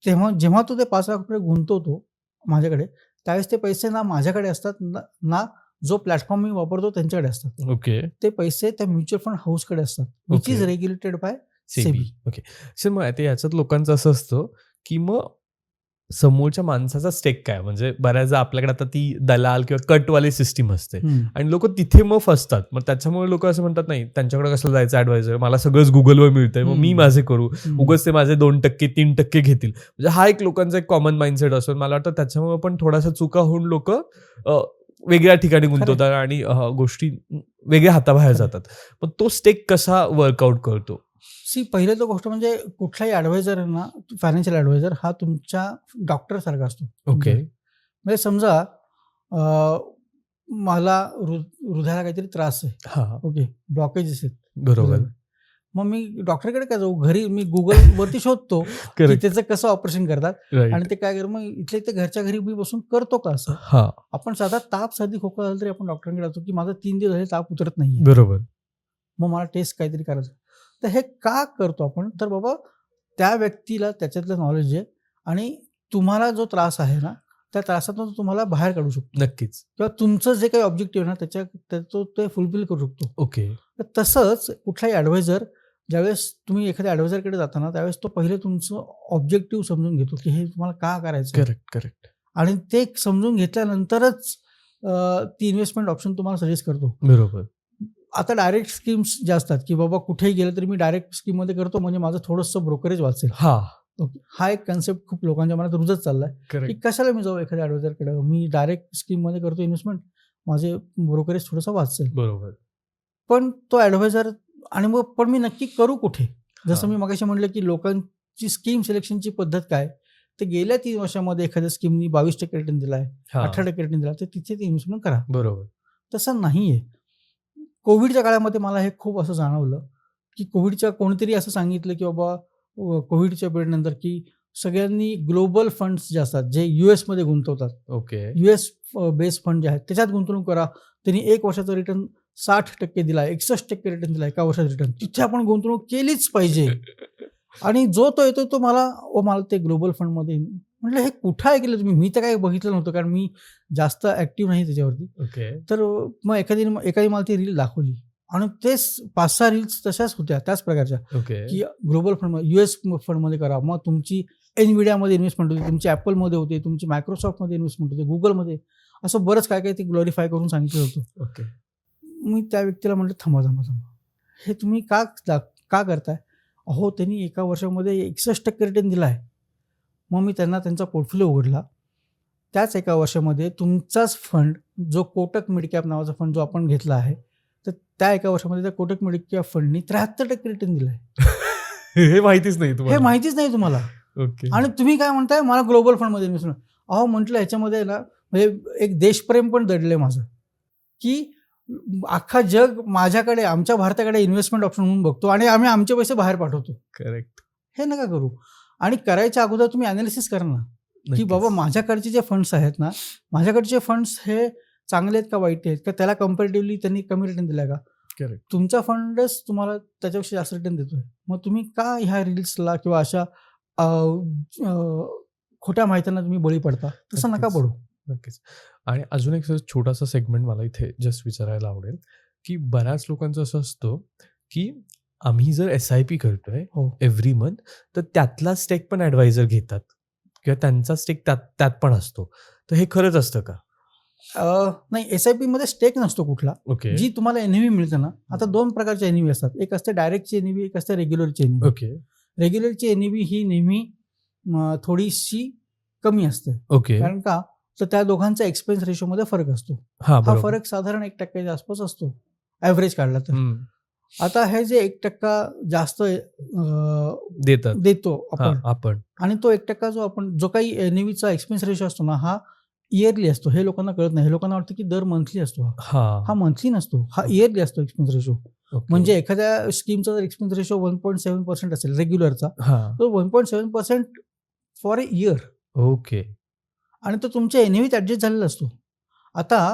जेव्हा तो ते 5 लाख रुपये गुंतवतो माझ्याकडे त्यावेळेस ते पैसे ना माझ्याकडे असतात ना जो प्लॅटफॉर्म मी वापरतो त्यांच्याकडे असतात. ओके. ते पैसे त्या म्युच्युअल फंड हाऊसकडे असतात, which is Okay. Regulated by SEBI. SEBI. Okay. Sir मग आता याच्यात लोकांचं असं असतं की मग समोरच्या माणसाचा स्टेक काय, म्हणजे बऱ्याचदा आपल्याकडे आता ती दलाल किंवा कटवाली सिस्टीम असते आणि लोक तिथे मग फसतात. मग त्याच्यामुळे लोक असं म्हणतात नाही त्यांच्याकडे कसं जायचं ऍडवायझर, मला सगळंच गुगलवर मिळतंय, मग मी माझे करू, उगाच ते माझे 2% 3% घेतील. म्हणजे हा एक लोकांचा एक कॉमन माइंडसेट असतो. मला वाटतं त्याच्यामुळे पण थोडासा चुका होऊन लोक वेगळ्या ठिकाणी गुंतवतात आणि गोष्टी वेगळ्या हाताबाहेर जातात. पण तो स्टेक कसा वर्कआउट करतो? पहिली तर गोष्ट म्हणजे कुठलाही ॲडवायझर आहे ना, फायनान्शियल ॲडवायझर हा तुमच्या डॉक्टरसारखा असतो. ओके. म्हणजे समजा मला हृदयाला काहीतरी त्रास आहे, हा. ओके, ब्लॉकेजेस आहेत, बरोबर. मग मी डॉक्टरकडे काय जाऊ, घरी मी गुगलवरती शोधतो की करेक्ट. त्याचं कसं ऑपरेशन करतात राईट. आणि ते काय कर, मग इथल्या इथे घरच्या घरी मी बसून करतो का असं. हा. आपण साधा ताप सर्दी खोकला झाला तरी आपण डॉक्टरांकडे जातो की माझा 3 दिवस झाले ताप उतरत नाहीये, बरोबर. मग मला टेस्ट काहीतरी करायचं. तर हे का करतो आपण, तर बाबा त्या व्यक्तीला त्याच्यातलं नॉलेज आहे आणि तुम्हाला जो त्रास आहे ना त्या त्रासातून तुम्हाला बाहेर काढू शकतो नक्कीच. किंवा तुमचं जे काही ऑब्जेक्टिव्ह आहे ना त्याचं ते फुलफिल करू शकतो. ओके. तर तसंच कुठलाही ॲडवायझर ज्यावेळेस तुम्ही एखाद्या ॲडवायझरकडे जाताना त्यावेळेस तो पहिले तुमचं ऑब्जेक्टिव्ह समजून घेतो की हे तुम्हाला का करायचं आहे. करेक्ट. आणि ते समजून घेतल्यानंतरच ती इन्व्हेस्टमेंट ऑप्शन तुम्हाला सजेस्ट करतो. बरोबर. आता डायरेक्ट स्कीम्स ज्या असतात की बाबा कुठेही गेलं तरी मी डायरेक्ट स्कीममध्ये करतो म्हणजे माझं थोडंसं ब्रोकरेज वाचेल. हा. ओके, हा एक कन्सेप्ट खूप लोकांच्या मनात रुजत चाललाय की करेक्ट. कशाला मी जाऊ एखाद्या ॲडवायझरकडे, मी डायरेक्ट स्कीममध्ये करतो इन्व्हेस्टमेंट, माझे ब्रोकरेज थोडंसं वाचेल. बरोबर. पण तो ॲडवायझर आणि मग पण मी नक्की करू कुठे, जसं हा. मी मगाशी म्हटलं की लोकांची स्कीम सिलेक्शनची पद्धत काय, ते गेल्या 3 वर्षामध्ये एखाद्या स्कीमनी 22% रिटर्न दिलाय, हा. 18% रिटर्न दिला, तर तिथे ते इन्व्हेस्टमेंट करा. बरोबर. तसं नाहीये. कोविडच्या काळामध्ये मला हे खूप असं जाणवलं की कोणीतरी असं सांगितलं की बाबा कोविडच्या पिरियडनंतर की सगळ्यांनी ग्लोबल फंड्स जे असतात जे US मध्ये गुंतवतात, ओके. US बेस फंड जे आहेत त्याच्यात गुंतवणूक करा. त्यांनी 1 वर्षाचा रिटर्न 60% दिला, 61% रिटर्न दिला एका वर्षाचा रिटर्न, तिथे आपण गुंतवणूक केलीच पाहिजे. आणि जो तो येतो तो मला ते ग्लोबल फंडमध्ये, म्हटलं हे कुठं ऐकलं तुम्ही, मी तर काही बघितलं नव्हतं कारण मी जास्त ऍक्टिव्ह नाही त्याच्यावरती. ओके. तर मग एखादी मला ती रील दाखवली आणि तेच 5-6 रील्स तशाच होत्या त्याच प्रकारच्या ओके. की ग्लोबल फंड US फंडमध्ये करा. मग तुमची एनविडियामध्ये इन्व्हेस्टमेंट होती, तुमची ॲपलमध्ये होते, तुमची मायक्रोसॉफ्टमध्ये इन्व्हेस्टमेंट होते, गुगलमध्ये, असं बरंच काय काय ते ग्लोरिफाय करून सांगितलं होतं. ओके. मी त्या व्यक्तीला म्हटलं थांबा, हे तुम्ही का करताय. अहो त्यांनी एका वर्षामध्ये 61% रिटर्न दिला आहे. मग मी त्यांचा पोर्टफोलिओ उघडला. त्याच एका वर्षामध्ये तुमचाच फंड जो कोटक मिडकॅप नावाचा फंड जो आपण घेतला आहे, तर त्या एका वर्षामध्ये त्या कोटक मिडकॅप फंडनी 73% रिटर्न दिला आहे. हे माहितीच नाही तुम्हाला. हे माहितीच नाही तुम्हाला. ओके. आणि तुम्ही काय म्हणताय मला ग्लोबल फंडमध्ये इन्व्हेस्टमेंट. अहो म्हटलं ह्याच्यामध्ये ना म्हणजे एक देशप्रेम पण दडलंय माझं की अख्खा जग माझ्याकडे, आमच्या भारताकडे इन्व्हेस्टमेंट ऑप्शन म्हणून बघतो आणि आम्ही आमचे पैसे बाहेर पाठवतो. करेक्ट. हे नका करू. आणि करायच्या अगोदर तुम्ही अनालिसिस करा ना की बाबा माझ्याकडचे जे फंड्स आहेत ना, माझ्याकडचे फंड्स हे चांगले आहेत का वाईट आहेत का, त्याला कम्पॅरेटिव्हली त्यांनी कमी रिटर्न दिलाय का. करेक्ट. तुमचा फंडच तुम्हाला त्याच्यापेक्षा जास्त रिटर्न देतोय. मग तुम्ही का ह्या रील्सला किंवा अशा खोट्या माहित्यांना तुम्ही बळी पडता. तसं नका पडू. नक्कीच. आणि अजून एक छोटासा सेगमेंट मला इथे जस्ट विचारायला आवडेल की बऱ्याच लोकांचं असं असतं की आम्ही जर SIP करतोय एव्हरी मंथ, तर त्यातला स्टेक पण ॲडवायझर घेतात किंवा त्यांचा स्टेक त्यात पण असतो. तर हे खरंच असतं का? नाही, SIP मध्ये स्टेक नसतो कुठला. ओके. जी तुम्हाला NAV मिळते ना, आता 2 प्रकारचे NAV असतात. एक असते डायरेक्टची NAV, एक असते रेग्युलरची NAV. ओके. रेग्युलरची NAV ही नेहमी थोडीशी कमी असते. ओके. कारण का, तर त्या दोघांचा एक्सपेन्स रेशोमध्ये फरक असतो. हा फरक साधारण 1% आसपास असतो ॲव्हरेज काढला तर. आता हे जे 1% जास्त देतो आपण आणि तो 1% जो काही NAVचा एक्सपेन्स रेशो असतो ना, हा इयरली असतो. हे लोकांना कळत नाही. हे लोकांना वाटतं की दर मंथली असतो. हा मंथली नसतो, हा इयरली असतो एक्सपेन्स रेशो. म्हणजे एखाद्या स्कीमचा जर एक्सपेन्स रेशो 1.7% असेल रेग्युलरचा, तर 1.7% फॉर अ इयर. ओके. आणि तो तुमच्या NAVत ॲडजस्ट झालेला असतो. आता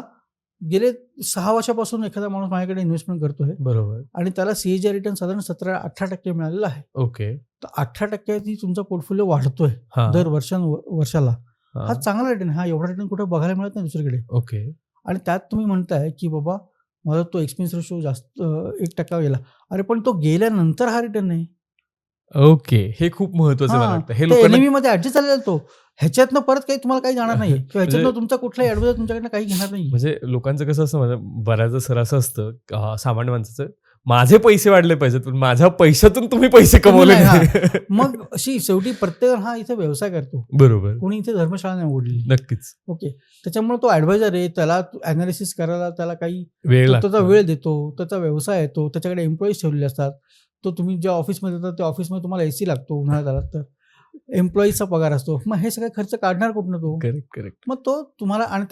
गेले 6 वर्षापासून एखादा माणूस माझ्याकडे इन्व्हेस्टमेंट करतोय, बरोबर, आणि त्याला CAGR रिटर्न साधारण 17-18% मिळालेला आहे. ओके. तर 18% तुमचा पोर्टफोलिओ वाढतोय दर वर्षाला. हा चांगला रिटर्न. हा एवढा रिटर्न कुठे बघायला मिळत नाही दुसरीकडे. ओके. आणि त्यात तुम्ही म्हणताय की बाबा माझा तो एक्सपेन्स रेशो जास्त 1% गेला. अरे पण तो गेल्यानंतर हा रिटर्न आहे. ओके. हे खूप महत्वाचं मला वाटतं. हे ते लोकांना एनएमई मध्ये ऍडजस्ट झालेला तो. ह्याच्यातनं परत काही तुम्हाला काही जाणार नाही किंवा म्हणजे ह्याच्यातनं तुमचा कुठलाही ऍडव्हाइस तुमच्याकडनं काही घेणार नाही. म्हणजे लोकांचं कसं असतं बऱ्याचदा सर असं असतं सामान्य माणसाचं, माझे पैसे वाढले पाहिजेत पण माझ्या पैशातून तुम्ही पैसे कमवले नाही, नाही. मग अशी शेवटी प्रत्येक हा इथे व्यवसाय करतो. बरोबर. कोणी इथे धर्मशाळा नाही उघडली. नक्कीच. ओके. त्याच्यामुळे तो ऍडवायझर आहे, त्याला अनालिसिस करायला त्याला काही वेळ त्याचा लागतो. वेळ देतो, त्याचा व्यवसाय येतो, त्याच्याकडे एम्प्लॉईज ठेवलेले असतात. तो तुम्ही ज्या ऑफिसमध्ये जातात त्या ऑफिसमध्ये तुम्हाला एसी लागतो उन्हाळ्यात आलात तर. एम्प्लॉईजचा पगार असतो. मग हे सगळे खर्च काढणार कुठनं तो? करेक्ट. मग तो तुम्हाला आणि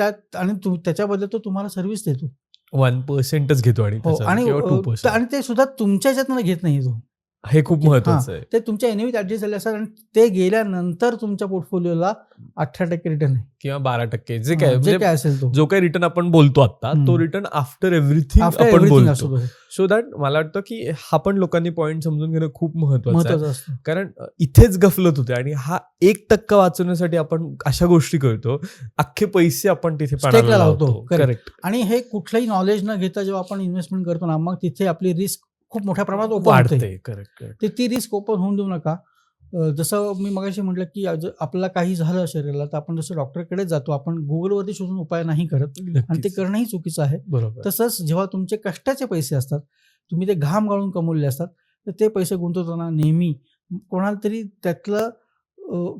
त्याच्याबद्दल तो तुम्हाला सर्व्हिस देतो. 1% घेतो आणि हो त्याच्यावर आणि किंवा 2%. आणि ते सुद्धा तुमच्या ह्याच्यातनं घेत नाही तो. हे खूप महत्वाचं आहे. ते तुमच्या एनएमईत ऍडजस्ट झाले असतात आणि ते गेल्यानंतर तुमच्या पोर्टफोलिओला 18% रिटर्न आहे किंवा 12% जे जे काय काय असेल तो. जो काही रिटर्न आपण बोलतो आता तो रिटर्न आफ्टर एव्हरीथिंग After आपण everything बोलतो. असतो तो. सो दॅट मला वाटतं की हा पण लोकांनी पॉईंट समजून घेणं खूप महत्वाचं आहे. महत्वाचं असतं. कारण इथेच गफलत होते आणि हा 1% वाचवण्यासाठी आपण अशा गोष्टी करतो, अख्खे पैसे आपण तिथे Stake पाण्याला ला लावतो. लावतो. Correct. करेक्ट. आणि हे कुठलंही नॉलेज न घेता जेव्हा आपण इन्व्हेस्टमेंट करतो ना मग तिथे आपली रिस्क खूप मोठ्या प्रमाणात ओपन होते. वाढते. करेक्ट. ती रिस्क ओपन होऊन देऊ नका. जसं मी मगाशी म्हटलं की आपल्याला काही झालं शरीराला तर आपण जसं डॉक्टरकडे जातो, आपण गुगलवरती शोधून उपाय नाही करत आणि ते नक्कीच. करणंही चुकीचं आहे. बरोबर. तसंच जेव्हा तुमचे कष्टाचे पैसे असतात, तुम्ही ते घाम गाळून कमवलेले असतात, तर ते पैसे गुंतवताना नेहमी कोणाला तरी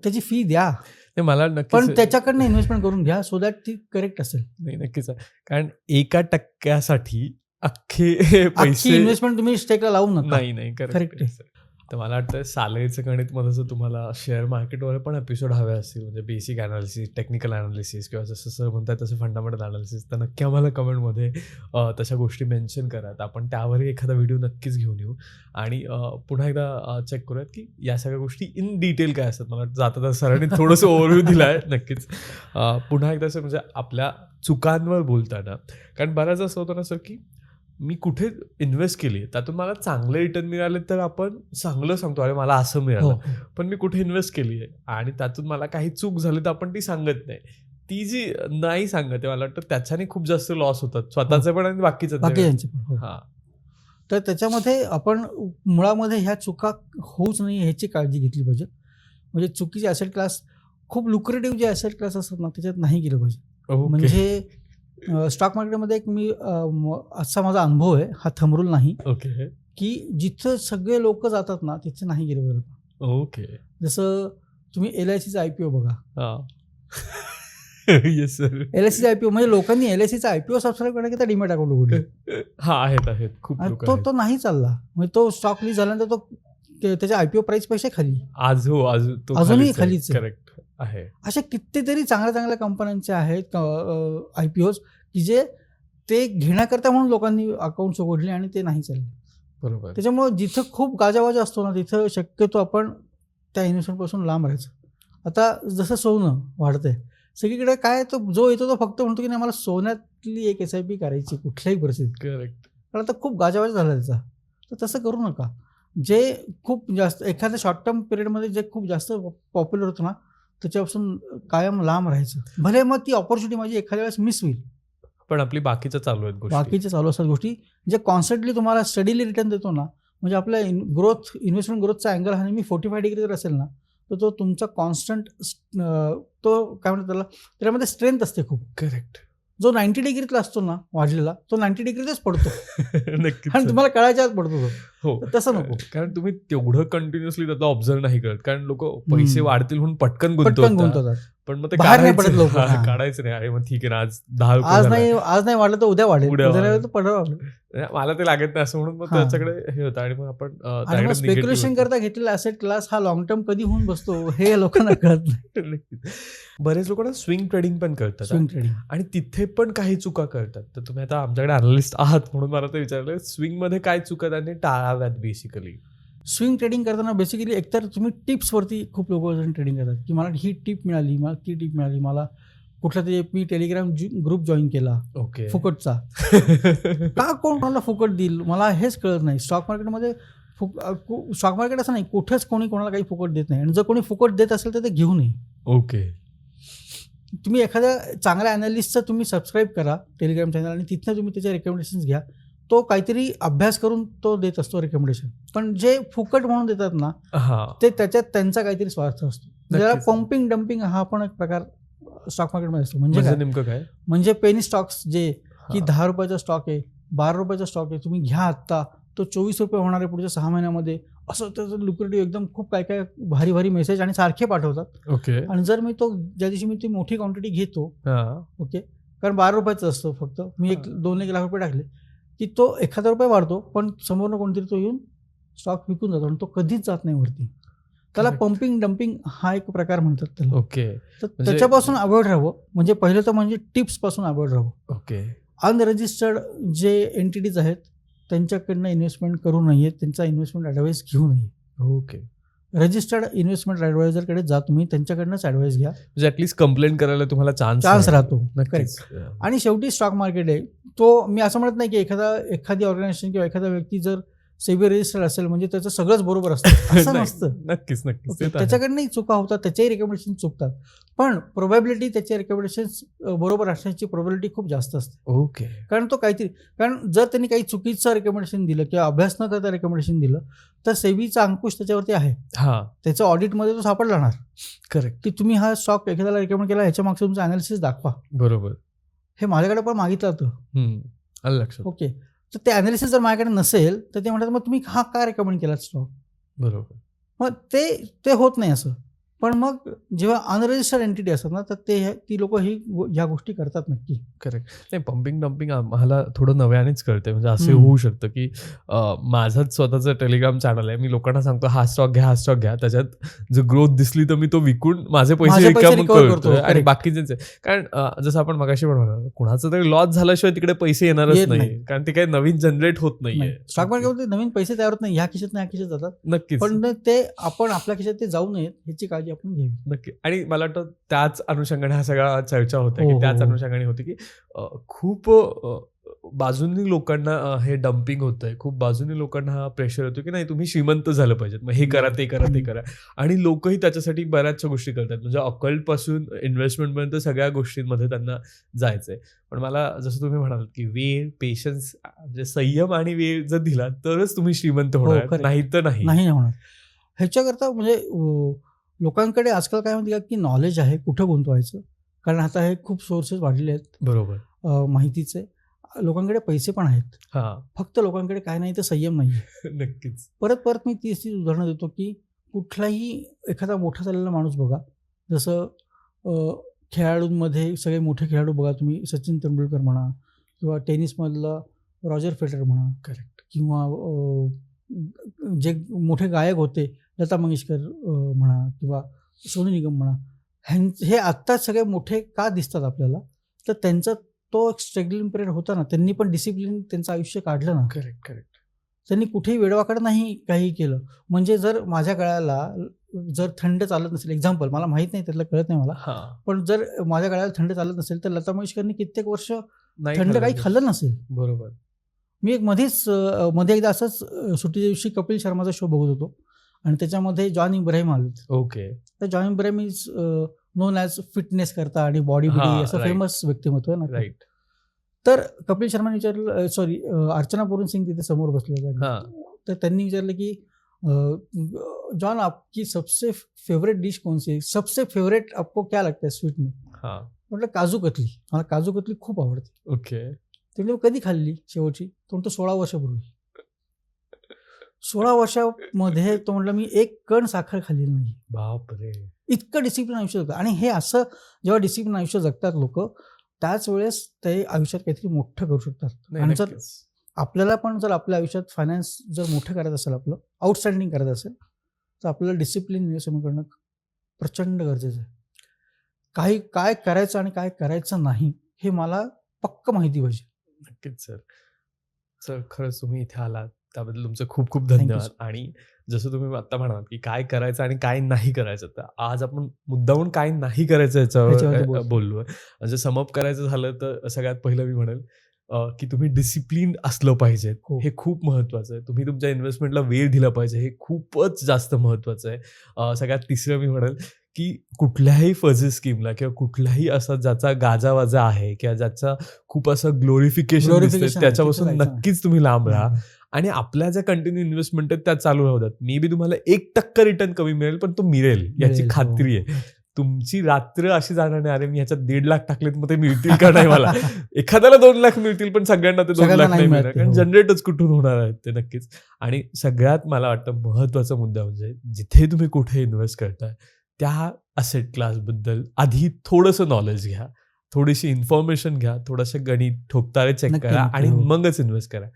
त्याची फी द्या. ते मला पण नक्कीच त्याच्याकडनं इन्व्हेस्टमेंट करून घ्या सो दॅट ती करेक्ट असेल. नाही नक्कीच आहे. कारण 1% अख्खे अख्खी पैसे इन्व्हेस्टमेंट तुम्ही स्टेकला लावू नका. नाही Correct करेक्ट. आहे. तर मला वाटतं सालरीचं गणित मध्ये तुम्हाला शेअर मार्केटवर पण एपिसोड हवे असतील म्हणजे बेसिक अनालिसिस, टेक्निकल अनालिसिस किंवा जसं सर म्हणतात तसं फंडामेंटल अनालिसिस, तर नक्की आम्हाला कमेंटमध्ये तशा गोष्टी मेन्शन करा. तर आपण त्यावरही एखादा व्हिडिओ नक्कीच घेऊन येऊ आणि पुन्हा एकदा चेक करूयात की या सगळ्या गोष्टी इन डिटेल काय असतात. मला जाता सरांनी थोडंसं ओव्हरव्ह्यू दिला आहे. नक्कीच पुन्हा एकदा सर म्हणजे आपल्या चुकांवर बोलताना, कारण बऱ्याच असं होतं ना सर की मी कुठे इन्व्हेस्ट केली त्यातून मला चांगले रिटर्न मिळाले तर आपण चांगलं सांगतो अरे मला असं हो, मिळालं, हो. पण मी कुठे इन्व्हेस्ट केली आहे आणि त्यातून मला काही चूक झाली तर आपण ती सांगत नाही. ती जी नाही सांगत आहे मला वाटतं त्याच्याने खूप जास्त लॉस होतात स्वतःचे पण आणि बाकीचं. बाकीच्यांचे पण. हो. हा तर त्याच्यामध्ये आपण मुळामध्ये ह्या चुका होऊच नाही ह्याची काळजी घेतली पाहिजे. म्हणजे चुकीचे ॲसेट क्लास खूप लुक्रेटिव्ह जे ॲसेट क्लास असतात ना त्याच्यात नाही गेलं पाहिजे. ओके. म्हणजे स्टॉक मार्केटमध्ये एक असा माझा अनुभव आहे, हा थंबरूल नाही, ओके. की जिथं सगळे लोक जातात ना तिथे नाही गेलं पाहिजे. ओके. जसं तुम्ही LICचा IPO बघा. हा येस सर. LICचा IPO म्हणजे लोकांनी LICचा IPO सबस्क्राईब करण्याकरिता डीमॅट अकाउंट उघडले. हा आहेत खूप आणि लोक तो नाही चालला. म्हणजे तो स्टॉक लिस्ट झाल्यानंतर त्याच्या IPO प्राइस पेक्षा खाली अजूनही खालीच आहे. करेक्ट आहे. अशा कितीतरी चांगल्या कंपन्यांचे आहेत IPOs की जे ते घेण्याकरता म्हणून लोकांनी अकाउंट्स उघडले आणि ते नाही चालले. बरोबर. त्याच्यामुळे जिथं खूप गाजावाजा असतो ना तिथं शक्यतो आपण त्या इन्व्हेस्टमेंटपासून लांब राहायचं. आता जसं सोनं वाढतंय सगळीकडे काय तो जो येतो तो फक्त म्हणतो की नाही मला सोन्यातली एक SIP करायची कुठल्याही परिस्थितीत. करेक्ट. कारण आता खूप गाजावाजा झाला त्याचा. तर तसं करू नका. जे खूप जास्त एखाद्या शॉर्ट टर्म पिरियडमध्ये जे खूप जास्त पॉप्युलर होतं ना त्याच्यापासून कायम लांब राहायचं. भले मग ती ऑपॉर्च्युनिटी माझी एखाद्या वेळेस मिस होईल, पण आपली बाकीच्या चालू आहेत गोष्टी. बाकीच्या चालू असतात गोष्टी जे कॉन्स्टंटली तुम्हाला स्टडीली रिटर्न देतो ना. म्हणजे आपल्या इन्व्हेस्टमेंट ग्रोथचा अँगल हा नेहमी 45 डिग्री जर असेल ना तर तो तुमचा कॉन्स्टंट तो काय म्हणतात त्याच्यामध्ये स्ट्रेंथ असते खूप. करेक्ट. जो 90 डिग्रीतला असतो ना वाढलेला तो 90 डिग्रीतच पडतो नक्कीच. आणि तुम्हाला कळायच्या आत पडतो तो. हो तर तसं नको. कारण तुम्ही तेवढं कंटिन्युअसली त्याचा ऑब्झर्व नाही करत कारण लोक पैसे वाढतील म्हणून पटकन पटकन गुंतवतात. गुंतवतात. पण मग ते बाहेर नाही पडत लवकर. काढायचं हां. काढायचं नाही. अरे मग ठीक आहे ना आज 10 रुपये आज झाला. नाही वाढलं तर उद्या वाढेल. उद्या वाढेल. तर परवा वाढेल. मला ते लागत नाही असं म्हणून मग हां. त्याच्याकडे हे होतं आणि मग आपण आणि मग त्याकडे स्पेक्युलेशन negative करता घेतलेला ॲसेट क्लास हा लॉंग टर्म कधी होऊन बसतो हे लोकांना कळत नाही. होतं. बरेच लोक ना स्विंग ट्रेडिंग पण करतात स्विंग ट्रेडिंग आणि तिथे पण काही चुका करतात. तर तुम्ही आता आमच्याकडे अनालिस्ट आहात म्हणून मला ते विचारलं स्विंग मध्ये काय चुका त्यांनी टाळाव्यात बेसिकली. स्विंग ट्रेडिंग करताना बेसिकली एकतर तुम्ही टिप्सवरती खूप लोक ट्रेडिंग करतात की मला ही टिप मिळाली, मला ती टिप मिळाली, मला कुठला तरी मी टेलिग्राम ग्रुप जॉईन केला ओके फुकटचा. का कोण कोणाला फुकट देईल मला हेच कळत नाही. स्टॉक मार्केटमध्ये स्टॉक मार्केट असं नाही कुठेच कोणी कोणाला काही फुकट देत नाही आणि जर कोणी फुकट देत असेल तर ते घेऊ नये. ओके. तुम्ही एखाद्या चांगल्या अनालिस्टचा तुम्ही सबस्क्राईब करा टेलिग्राम चॅनल आणि तिथनं तुम्ही त्याचे रेकमेंडेशन्स घ्या. तो काहीतरी अभ्यास करून तो देत असतो रेकमेंडेशन. पण जे फुकट म्हणून देतात ना हा ते त्याच्यात त्यांचा काहीतरी स्वार्थ असतो. ज्याला नक्कीच. पंपिंग डम्पिंग हा पण एक प्रकार स्टॉक मार्केटमध्ये असतो. म्हणजे म्हणजे काय, नेमकं काय? म्हणजे पेनी स्टॉक्स जे की हा. 10 रुपयाचा स्टॉक आहे, 12 रुपयाचा स्टॉक आहे, तुम्ही घ्या आत्ता, तो 24 रुपये होणार आहे पुढच्या 6 महिन्यामध्ये, असं त्याचं लुक्रेटिव्ह एकदम खूप काय काय भारी भारी मेसेज आणि सारखे पाठवतात. ओके. आणि जर मी तो ज्या दिवशी मी ती मोठी क्वांटिटी घेतो, हा ओके, कारण 12 रुपयाचं असतं फक्त, मी एक हा. 2-1 लाख रुपये टाकले की तो 1000 रुपये वाढतो, पण समोरनं कोणतरी तो येऊन स्टॉक विकून जातो आणि तो कधीच जात नाही वरती. त्याला Correct. पंपिंग डम्पिंग हा एक प्रकार म्हणतात त्याला. ओके. तर त्याच्यापासून अवॉइड राहावं. म्हणजे पहिलं तर म्हणजे टिप्सपासून अवॉइड राहावं. ओके. अनरजिस्टर्ड जे एंटिटीज आहेत त्यांच्याकडनं इन्व्हेस्टमेंट करू नये, त्यांचा इन्व्हेस्टमेंट ॲडवाईस घेऊ नये. ओके. रजिस्टर्ड इन्व्हेस्टमेंट ॲडवायझरकडे जा तुम्ही, त्यांच्याकडनंच ॲडवाईस घ्या, म्हणजे ऍटलीस्ट कंप्लेंट करायला तुम्हाला चान्स राहतो. नक्कीच. आणि शेवटी स्टॉक मार्केट आहे, तो मी असं म्हणत नाही की एखादी ऑर्गनायझेशन किंवा एखादा व्यक्ती जर सेबी रजिस्टर्ड असेल म्हणजे त्याचं सगळंच बरोबर असतं असं नाही, नसतं. नक्कीच नक्कीच. ओके, ते तर आहे. त्याच्याकडनंही चुका होतात, त्याच्याही रेकमेंडेशन चुकतात, पण प्रोबॅबिलिटी त्याचे रेकमेंडेशन बरोबर असण्याची प्रोबॅबिलिटी खूप जास्त असते. ओके. कारण जर त्यांनी काही चुकीचं रेकमेंडेशन दिलं किंवा अभ्यास न करता रेकमेंडेशन दिलं तर सेबीचा अंकुश त्याच्यावरती आहे. हा त्याचं ऑडिटमध्ये तो सापडला राहणार करेक्ट. की तुम्ही हा स्टॉक एखाद्याला रेकमेंड केला, ह्याच्या मागचं तुमचं अनालिसिस दाखवा. बरोबर. हे माझ्याकडे पण मागितलं होतं. आलं लक्षात. ओके, तर ते अनालिसिस जर माझ्याकडे नसेल तर ते म्हणतात मग तुम्ही हा काय रेकमेंड केला स्टॉक. बरोबर. मग ते होत नाही असं. पण मग जेव्हा अनरजिस्टर्ड एंटिटी असतात ना तर ती लोक ह्या गोष्टी करतात नक्की. करेक्ट. नाही पंपिंग डम्पिंग आम्हाला थोडं नव्यानेच कळतंय. म्हणजे असे हम्म. होऊ शकतं की माझंच स्वतःचं टेलिग्राम चॅनल आहे. मी लोकांना सांगतो हा स्टॉक घ्या. त्याच्यात जर ग्रोथ दिसली तर मी तो विकून माझे पैसे recover करतो. करतोय आणि Correct. बाकीचे कारण जसं आपण मगाशी पण म्हणालो कुणाचं तरी लॉस झाल्याशिवाय तिकडे पैसे येणारच येत नाही. नाही. कारण ते काही नवीन जनरेट होत नाहीये. स्टॉक मार्केटमध्ये नवीन पैसे तयार होत नाही, ह्या खिशात ह्या खिशात जातात. नक्कीच. पण ते आपण आपल्या खिशात ते जाऊ नयेत ह्याची काळजी आपण घ्यावी. नक्की. आणि मला वाटतं त्याच अनुषंगाने हा सगळा चर्चा होते हो, की हो, त्याच हो. अनुषंगाने होती की खूप बाजूनी लोकांना हे डम्पिंग होतंय. खूप बाजूनी लोकांना हा प्रेशर होतो की नाही तुम्ही श्रीमंत झालं पाहिजेत. मग हे करा ते करा. आणि लोकही त्याच्यासाठी बऱ्याचशा गोष्टी करतात. म्हणजे ऑकल्ट पासून इन्व्हेस्टमेंटपर्यंत सगळ्या गोष्टींमध्ये त्यांना जायचंय. पण मला जसं तुम्ही म्हणालात की वेळ, पेशन्स म्हणजे संयम आणि वेळ जर दिला तरच तुम्ही श्रीमंत होणार, correct. नाही तर नाही. नाही होणार. ह्याच्याकरता म्हणजे लोकांकडे आजकाल काय म्हणते की नॉलेज आहे कुठं गुंतवायचं, कारण आता हे खूप सोर्सेस वाढलेले आहेत बरोबर. माहितीचे. लोकांकडे पैसे पण आहेत, हा फक्त लोकांकडे काय नाही तर संयम नाही. नक्कीच. परत मी तीच उदाहरणं देतो की कुठलाही एखादा मोठा झालेला माणूस बघा, जसं खेळाडूंमध्ये सगळे मोठे खेळाडू बघा तुम्ही, सचिन तेंडुलकर म्हणा किंवा टेनिसमधला रॉजर फेडरर म्हणा, करेक्ट. किंवा जे मोठे गायक होते लता मंगेशकर म्हणा किंवा सोनू निगम म्हणा, हे आत्ताच सगळे मोठे का दिसतात आपल्याला, तर त्यांचा तो एक स्ट्रगलिंग पिरियड होता ना, त्यांनी पण डिसिप्लिन त्यांचं आयुष्य काढलं ना. करेक्ट. त्यांनी कुठेही वेडवाकड नाही काही केलं. म्हणजे जर माझ्या गळ्याला जर थंड चालत नसेल, एक्झाम्पल मला माहीत नाही त्यातलं कळत नाही मला, हा पण जर माझ्या गळ्याला थंड चालत नसेल तर लता मंगेशकरनी कित्येक वर्ष नाही थंड खाल्लं काही ते. खाल्लं नसेल. बरोबर. मी एक मध्ये एकदा असंच सुट्टीच्या दिवशी कपिल शर्माचा शो बघत होतो आणि त्याच्यामध्ये जॉन इब्राहिम आले. ओके. तर John Ibrahim is non as fitness करता आणि बॉडी हा, असं right. फेमस व्यक्तिमत्व आहे ना. राईट. तर कपिल शर्माने विचारलं, सॉरी अर्चना पूरन सिंग तिथे समोर बसले होते, हा तर त्यांनी विचारलं की जॉन आपकी सबसे फेवरेट डिश कौन सी है, सबसे फेवरेट आपको क्या लगता है स्वीट में. हा म्हटलं काजू कतली, मला काजू कतली खूप आवडते. ओके. ते म्हणजे कधी खाल्ली शेवटची, तो म्हणतो 16 वर्षापूर्वी. 16 वर्षामध्ये तो म्हटलं मी एक कण साखर खाल्लेली नाही. बापरे. इतकं डिसिप्लिन आयुष्य जगतं. आणि हे असं जेव्हा डिसिप्लिन आयुष्य जगतात लोक, त्याच वेळेस ते आयुष्यात काहीतरी मोठं करू शकतात. आणि जर नक्कीच. आपल्याला पण जर आपल्या आयुष्यात फायनान्स जर मोठं करायचं असेल, आपलं आउटस्टँडिंग करायचं असेल, तर आपल्याला डिसिप्लिन इन्व्हेस्टमेंट करणं प्रचंड गरजेचं आहे. काय करायचं आणि काय करायचं नाही हे मला पक्क माहिती पाहिजे. नक्कीच सर खरंच तुम्ही इथे आलात त्याबद्दल तुमचं खूप खूप Thank you, धन्यवाद. आणि जसं तुम्ही आता म्हणालात की काय करायचं आणि काय नाही करायचं, तर आज आपण मुद्दामून काय नाही करायचं ह्याच्यावरती याच्यावर बोललोय. म्हणजे समअप करायचं झालं तर सगळ्यात पहिलं मी म्हणेल की तुम्ही डिसिप्लिन असलं पाहिजे. हो. हे खूप महत्त्वाचं आहे. तुम्ही तुमच्या इन्व्हेस्टमेंटला वेळ दिला पाहिजे, हे खूपच जास्त महत्त्वाचं आहे. सगळ्यात तिसरं मी म्हणेल की कुठल्याही फजी स्कीमला किंवा कुठल्याही असं ज्याचा गाजावाजा आहे किंवा ज्याचा खूप असं ग्लोरिफिकेशन Glorification दिसतंय आहे, त्याच्यापासून तिथे जायचं नक्कीच तुम्ही लांब राहा. नाही. आणि आपल्या ज्या कंटिन्यू इन्व्हेस्टमेंट आहेत त्या चालू राहू द्यात. मे बी तुम्हाला 1% रिटर्न कमी मिळेल, पण तो मिळेल याची मिळेल, हो. खात्री आहे. तुमची रात्र अशी जाणार नाही, अरे मी ह्याच्यात 1.5 लाख टाकलेत मग ते मिळतील का नाही मला. एखाद्याला 2 लाख मिळतील, पण सगळ्यांना ते 2 सगळ्यांना लाख नाही नाही मिळत मिळणार, ते, कारण हो. जनरेटच कुठून होणार आहेत ते नक्कीच. आणि सगळ्यात मला वाटतं महत्त्वाचा मुद्दा म्हणजे जिथे तुम्ही कुठे इन्व्हेस्ट करताय त्या असेट क्लासबद्दल आधी थोडंसं नॉलेज घ्या, थोडीशी इन्फॉर्मेशन घ्या, थोडंसं गणित ठोकताळे चेक नक्की, करा नक्की, आणि हो. मगच इन्व्हेस्ट करा.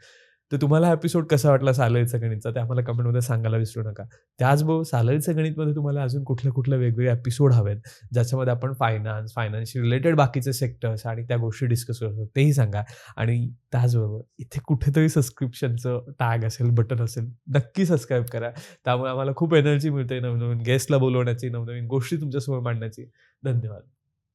तर तुम्हाला हा एपिसोड कसा वाटला सॅलरीचा गणितचा ते आम्हाला कमेंटमध्ये सांगायला विसरू नका. त्याचबरोबर सॅलरीचं गणितमध्ये तुम्हाला अजून कुठले वेगवेगळे एपिसोड हवेत ज्याच्यामध्ये आपण फायनान्सशी रिलेटेड बाकीचे सेक्टर्स आणि त्या गोष्टी डिस्कस करतो तेही सांगा. आणि त्याचबरोबर इथे कुठेतरी सबस्क्रिप्शनचं टॅग असेल, बटन असेल, नक्की सबस्क्राईब करा. त्यामुळे आम्हाला खूप एनर्जी मिळते नवनवीन गेस्टला बोलवण्याची, नवनवीन गोष्टी तुमच्यासमोर मांडण्याची. धन्यवाद.